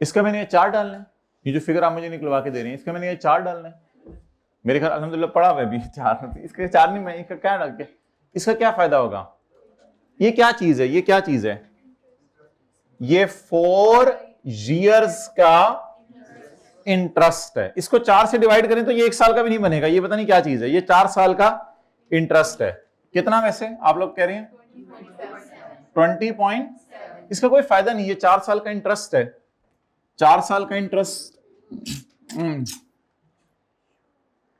Speaker 1: इसका मैंने ये 4 डालना है, ये जो फिगर आप मुझे निकलवा के दे रही हैं, इसका मैंने ये 4 डालना है। मेरे घर अल्हम्दुलिल्लाह पड़ा हुआ है भी 4, इसके 4 नहीं, मैं इसका क्या डाल के, इसका क्या फायदा होगा? ये क्या चीज है? ये क्या चीज है? ये 4 years का इंटरेस्ट है। इसको 4 से डिवाइड करें तो ये 1 साल का भी नहीं बनेगा। ये पता नहीं क्या चीज है। ये 4 साल का इंटरेस्ट है। कितना वैसे आप लोग कह रहे हैं? 20 पॉइंट। इसका कोई फायदा नहीं, ये 4 साल का इंटरेस्ट है। 4 साल का इंटरेस्ट,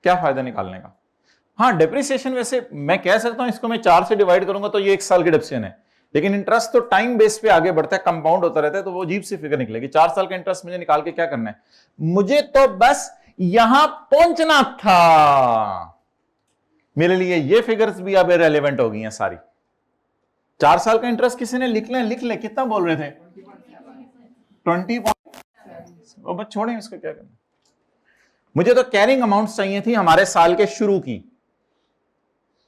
Speaker 1: क्या फायदा निकालने का? हाँ, डेप्रिसिएशन वैसे मैं कह सकता हूं इसको मैं 4 से डिवाइड करूंगा तो ये 1 साल की डिप्शन है, लेकिन इंटरेस्ट तो टाइम बेस पे आगे बढ़ता है, कंपाउंड होता रहता है, तो वो अजीब सी फिगर निकलेगी। 4 साल का इंटरेस्ट मुझे निकाल के क्या करना है? मुझे तो बस यहां पहुंचना था। मेरे लिए ये फिगर्स भी अब इररिलेवेंट हो गई हैं सारी। 4 साल का इंटरेस्ट किसी ने लिख ले। कितना बोल रहे थे? 20 पॉइंट। बस छोड़ें इसको, क्या करना। मुझे तो कैरिंग अमाउंट चाहिए थी हमारे साल के शुरू की।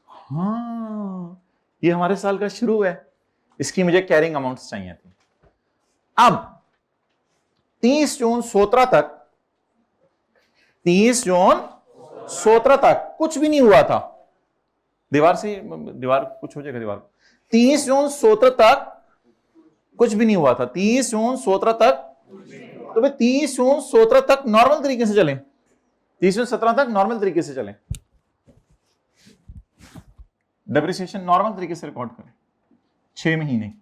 Speaker 1: हाँ, ये हमारे साल का शुरू है, इसकी मुझे कैरिंग अमाउंट्स चाहिए थी। अब 30 जून 17 तक, 30 जून 17 तक कुछ भी नहीं हुआ था। दीवार कुछ हो जाएगा दीवार। 30 जून 17 तक कुछ भी नहीं हुआ था। 30 जून 17 तक, तो भाई 30 जून 17 तक नॉर्मल तरीके से चलें, 30 जून 17 तक नॉर्मल तरीके से चलें, डेप्रिसिएशन नॉर्मल तरीके से रिकॉर्ड करें 6 महीने,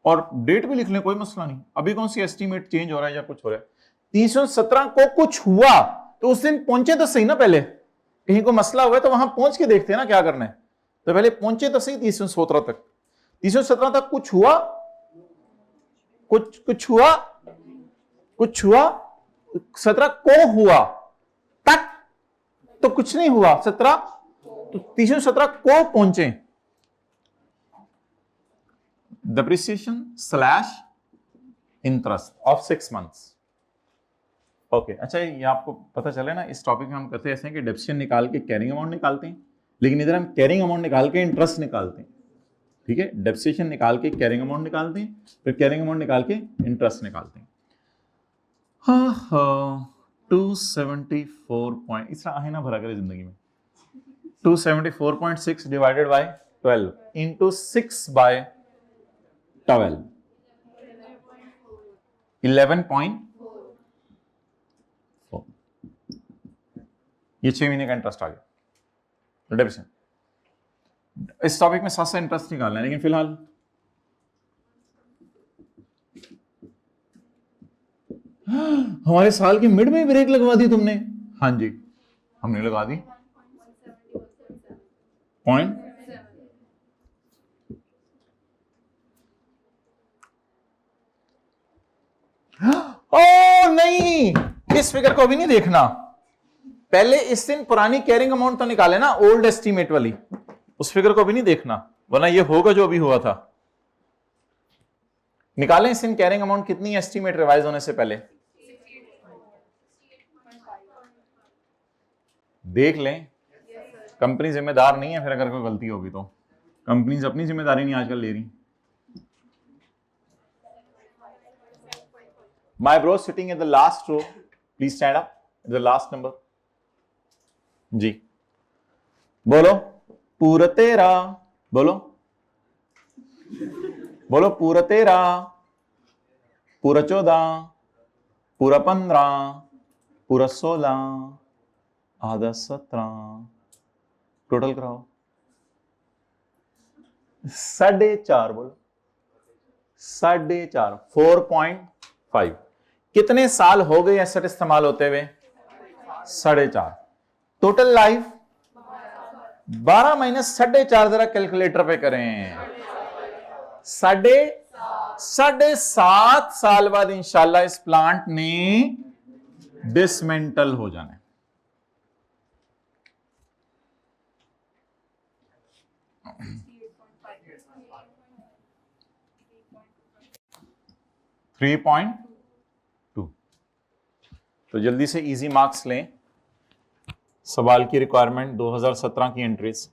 Speaker 1: और डेट भी लिख लें, कोई मसला नहीं। अभी कौन सी एस्टीमेट चेंज हो रहा है या कुछ हो रहा है। 30 जून 17 को कुछ हुआ तो उस दिन पहुंचे तो सही ना, पहले कहीं को मसला हुआ है तो वहां पहुंच के देखते हैं ना क्या करना है, तो पहले पहुंचे तो सही 30 जून 17 तक। 30 जून 17 तक कुछ हुआ, कुछ हुआ 17 को हुआ, तक तो कुछ नहीं हुआ 17, तो 30 जून 17 को पहुंचे। depreciation / interest of 6 months। Okay, अच्छा ये आपको पता चले ना, इस टॉपिक में हम करते ऐसे हैं कि डेप्रिसिएशन निकाल के कैरिंग अमाउंट निकालते हैं, लेकिन इधर हम कैरिंग अमाउंट निकाल के इंटरेस्ट निकालते हैं। ठीक है, डेप्रिसिएशन निकाल के कैरिंग अमाउंट निकालते हैं, फिर कैरिंग अमाउंट निकाल के इंटरेस्ट निकालते हैं। हाँ, 274 पॉइंट इस तरह ना भरा करे जिंदगी में। 274.6 डिवाइडेड बाय 12 इंटू 6 बाय 12, 11.4। ये 6 महीने का इंटरेस्ट आ गया डेप्रिसिएशन। इस टॉपिक में साथ इंटरेस्ट निकालना है, लेकिन फिलहाल हमारे साल के मिड में ब्रेक लगवा दी तुमने। हाँ जी, हमने लगा दी पॉइंट। ओ नहीं, इस फिगर को भी नहीं देखना, पहले इस दिन पुरानी कैरिंग अमाउंट तो निकाले ना, ओल्ड एस्टीमेट वाली, उस फिगर को भी नहीं देखना, वरना ये होगा जो अभी हुआ था। निकालें इस दिन कैरिंग अमाउंट कितनी, एस्टीमेट रिवाइज होने से पहले देख लें। कंपनी जिम्मेदार नहीं है फिर अगर कोई गलती होगी तो, कंपनी अपनी जिम्मेदारी नहीं आजकल ले रही। My bro sitting in the last row, please stand up, the last number जी। बोलो पूरा तेरा, बोलो बोलो पूरा तेरा, पूरा 14, पूरा 15, पूरा 16, आधा 17, टोटल कराओ 4.5। बोलो 4.5, 4.5। कितने साल हो गए एसेट इस्तेमाल होते हुए? 4.5। टोटल लाइफ 12 माइनस 4.5, जरा कैलकुलेटर पे करें। 7.5 साल बाद इंशाल्लाह इस प्लांट ने डिसमेंटल हो जाना है। $3.2। तो जल्दी से इजी मार्क्स लें। सवाल की रिक्वायरमेंट 2017 की entries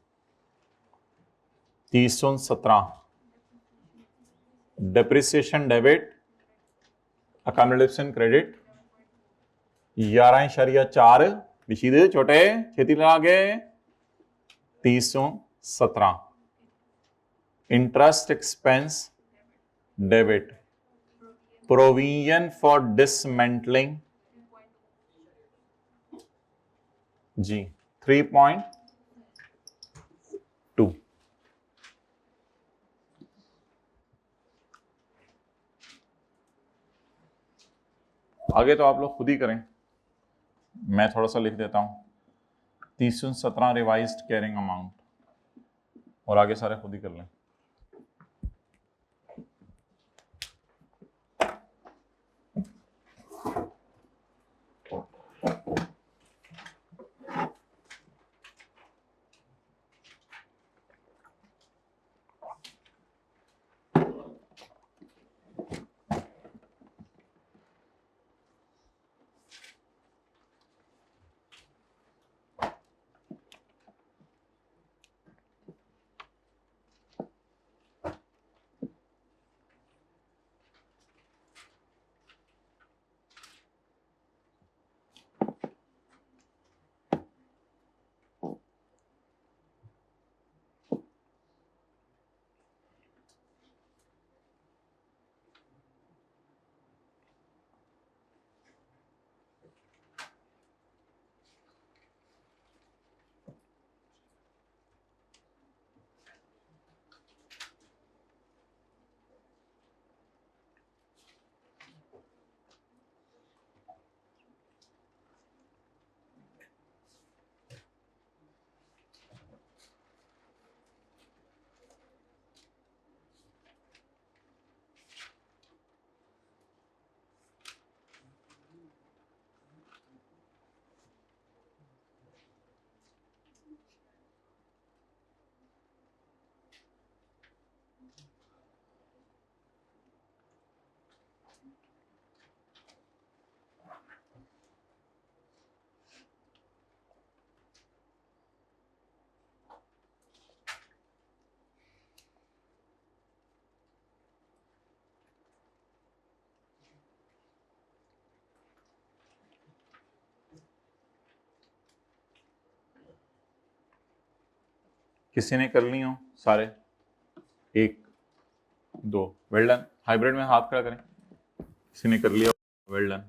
Speaker 1: 30/17, depreciation debit, accommodation credit 11.4 विशीदे छोटे खेती लगा गए 30/17, interest expense debit, provision for dismantling जी 3.2। आगे तो आप लोग खुद ही करें, मैं थोड़ा सा लिख देता हूं। 30/17 रिवाइज्ड कैरिंग अमाउंट, और आगे सारे खुद ही कर लें। किसी ने कर ली हो सारे? 1 2, वेल डन। हाइब्रिड में हाथ खड़ा करें। किसी ने कर लिया, well done.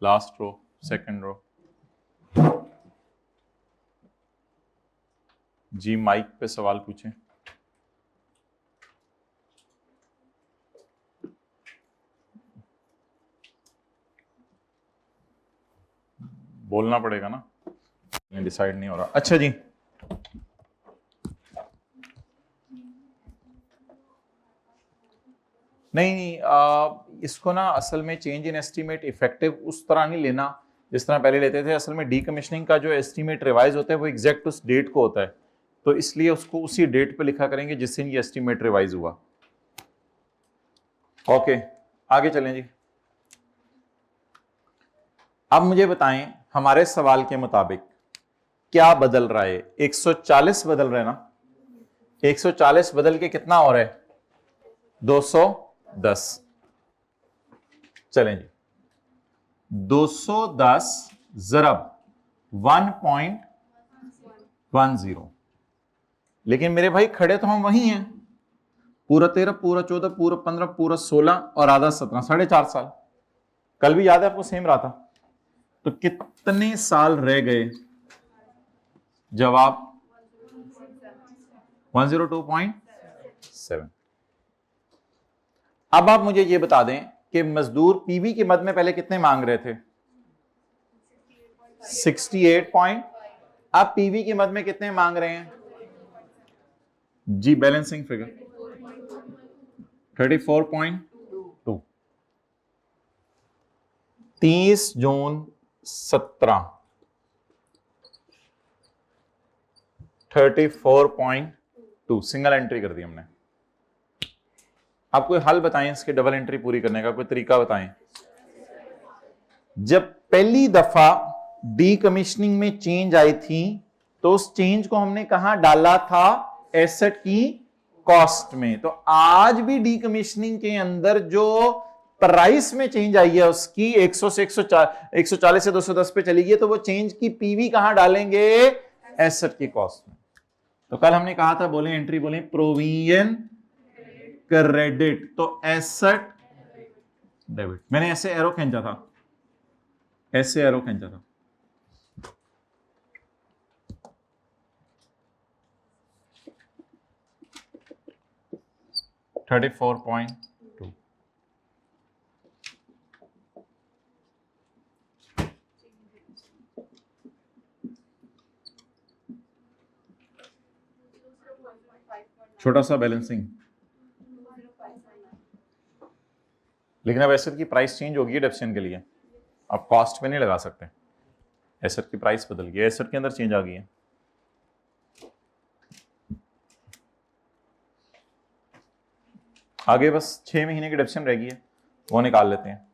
Speaker 1: Last row, second row. जी माइक पे सवाल पूछें। बोलना पड़ेगा ना, डिसाइड नहीं हो रहा। अच्छा जी, नहीं, इसको ना असल में चेंज इन एस्टीमेट इफेक्टिव उस तरह नहीं लेना जिस तरह पहले लेते थे। असल में डीकमीशनिंग का जो एस्टीमेट रिवाइज होता है वो एग्जैक्ट उस डेट को होता है, तो इसलिए उसको उसी डेट पे लिखा करेंगे जिस दिन ये एस्टीमेट रिवाइज हुआ। ओके, आगे चलें जी। अब मुझे बताएं हमारे सवाल के मुताबिक क्या बदल रहा है? 140 बदल रहा है ना? 140 बदल के कितना हो रहा है? 210। चलें जी, 210 ज़रब 1.10। लेकिन मेरे भाई खड़े तो हम वही हैं, पूरा 13, पूरा 14, पूरा 15, पूरा 16 और आधा 17, 4.5 साल। कल भी याद है आपको, सेम रहा था। तो कितने साल रह गए? जवाब 102.7। अब आप मुझे ये बता दें कि मजदूर पीवी के मद में पहले कितने मांग रहे थे? 68 अब पीवी की मद में कितने मांग रहे हैं जी? Balancing figure 34.2। 30 जून 17, 34.2 सिंगल एंट्री कर दी हमने। आप कोई हल बताएं इसके डबल एंट्री पूरी करने का, कोई तरीका बताएं। जब पहली दफा डीकमीशनिंग में चेंज आई थी तो उस चेंज को हमने कहां डाला था? एसेट की कॉस्ट में। तो आज भी डीकमीशनिंग के अंदर जो प्राइस में चेंज आई है उसकी 100 से 140 से 210 पे चली गई, तो वो चेंज की पीवी कहां डालेंगे? एसेट की कॉस्ट में। तो कल हमने कहा था, बोले एंट्री, बोले प्रोविजन क्रेडिट, तो एसेट डेबिट। मैंने ऐसे एरो खींचा था, ऐसे एरो खींचा था। $34.2। छोटा सा बैलेंसिंग, लेकिन अब एसेट की प्राइस चेंज होगी डेप्शन के लिए, अब कॉस्ट पे नहीं लगा सकते। एसेट की प्राइस बदल गई, एसेट के अंदर चेंज आ गई है। आगे बस 6 महीने की डेप्शन रह गई है, वो निकाल लेते हैं।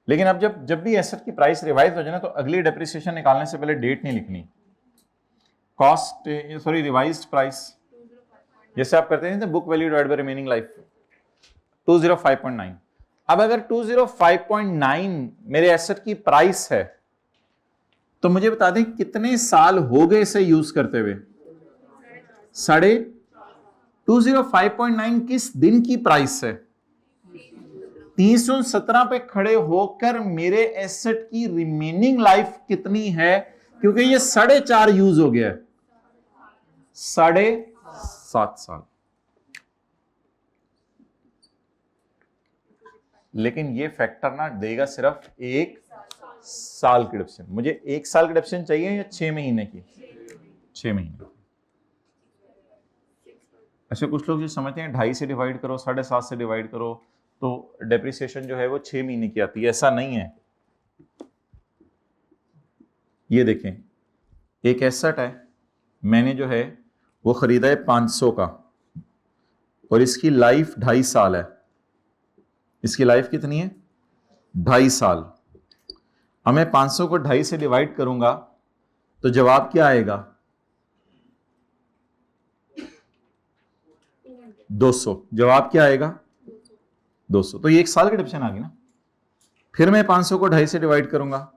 Speaker 1: लेकिन अब जब भी एसेट की प्राइस रिवाइज हो जाए ना, तो अगली डेप्रिसिएशन निकालने से पहले डेट नहीं लिखनी। कॉस्ट, सॉरी, रिवाइज्ड प्राइस जैसे आप करते हैं book value divide by remaining life, 205.9। अब अगर 205.9 मेरे एसेट की प्राइस है, तो मुझे बता दें कितने साल हो गए इसे यूज करते हुए? 205.9 किस दिन की प्राइस है? 30 जून 17 पे खड़े होकर मेरे एसेट की रिमेनिंग लाइफ कितनी है? क्योंकि ये 4.5 यूज हो गया है, 7.5 साल। लेकिन ये फैक्टर ना देगा सिर्फ 1 साल की डिडक्शन। मुझे 1 साल की डिडक्शन चाहिए या 6 महीने की? 6 महीने। अच्छा, कुछ लोग जो समझते हैं 2.5 से डिवाइड करो, 7.5 से डिवाइड करो तो डेप्रिसिएशन जो है वो 6 महीने की आती है। ऐसा नहीं है। ये देखें, एक एसेट है, मैंने जो है वो खरीदा है 500 का, और इसकी लाइफ 2.5 साल है। इसकी लाइफ कितनी है? 2.5 साल। अब मैं 500 को 2.5 से डिवाइड करूंगा तो जवाब क्या आएगा? 200। जवाब क्या आएगा? 200। तो ये 1 साल की डिडक्शन आ गई ना। फिर मैं 500 को 2.5 से डिवाइड करूंगा,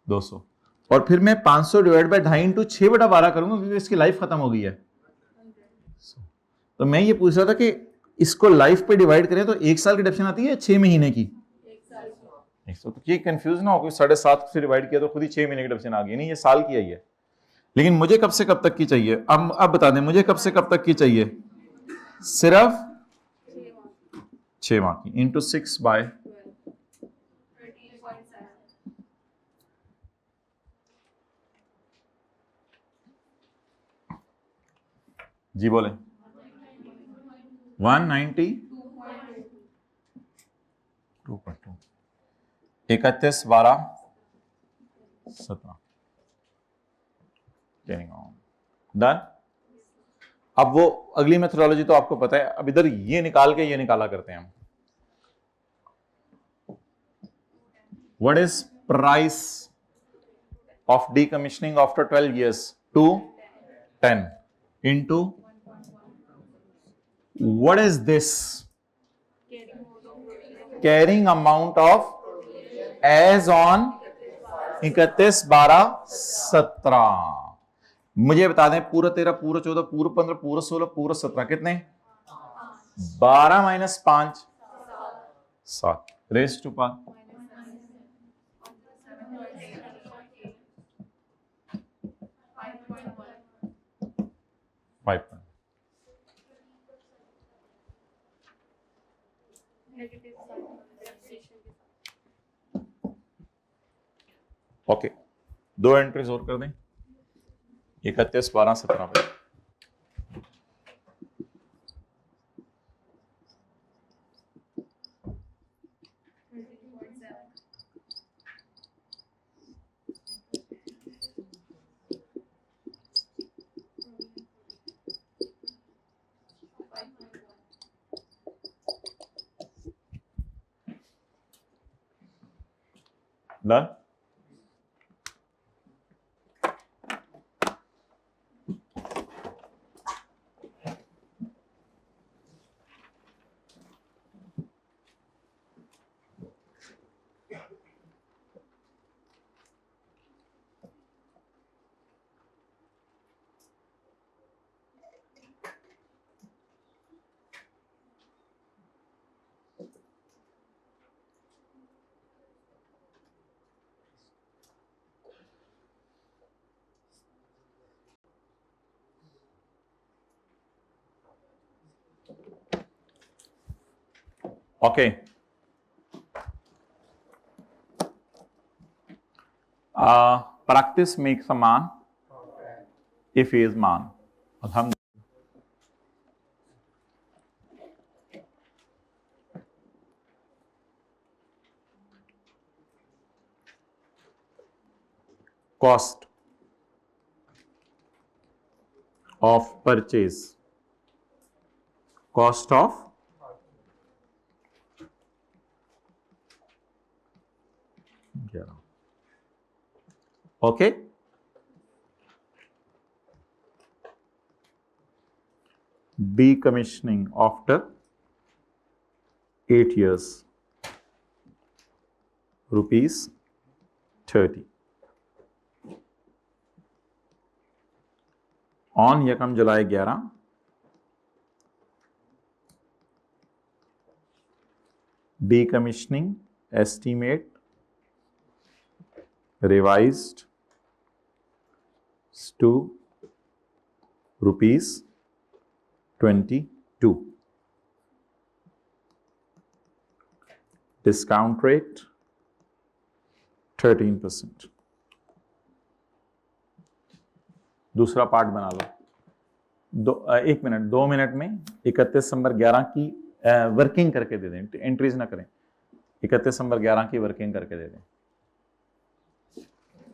Speaker 1: 200। और फिर मैं 500 डिवाइड बाय 2.5 इंटू 6/12 करूंगा क्योंकि इसकी लाइफ खत्म हो गई है। तो मैं ये पूछ रहा था कि इसको लाइफ पे डिवाइड करें तो 1 साल की डिडक्शन आती है 6 महीने की? 1 साल। तो ये कंफ्यूज ना हो कि 7.5 से डिवाइड किया तो खुद ही 6 महीने की डिडक्शन आ गई। नहीं, ये साल की आई है। लेकिन मुझे कब से कब तक की चाहिए? अब बता दें मुझे कब से कब तक की चाहिए? सिर्फ 6 माह की इंटू 6 बाय जी बोले 192.2 31/12/17 डन। अब वो अगली मेथोडोलॉजी तो आपको पता है। अब इधर ये निकाल के ये निकाला करते हैं हम। What is price of decommissioning after 12 years? 210 into what is this? Carrying amount of as on 31/12/17। मुझे बता दें पूरा 13 पूरा 14 पूरा 15 पूरा 16 पूरा 17 कितने? 12 - 5 7 raise to power 5। Okay, 2 entries और कर दें 31/12/17 पे। Done. Okay. Practice makes a man if he is man. Alhamdulillah. Cost of purchase. Cost of okay. Decommissioning after 8 years, ₹30. On Yakam July 11, decommissioning estimate revised to ₹22. Discount rate 13%. दूसरा पार्ट बना लो। 1 मिनट 2 मिनट में 31 दिसंबर 11 की वर्किंग करके दे दें, एंट्रीज ना करें। 31 दिसंबर 11 की वर्किंग करके दे दें।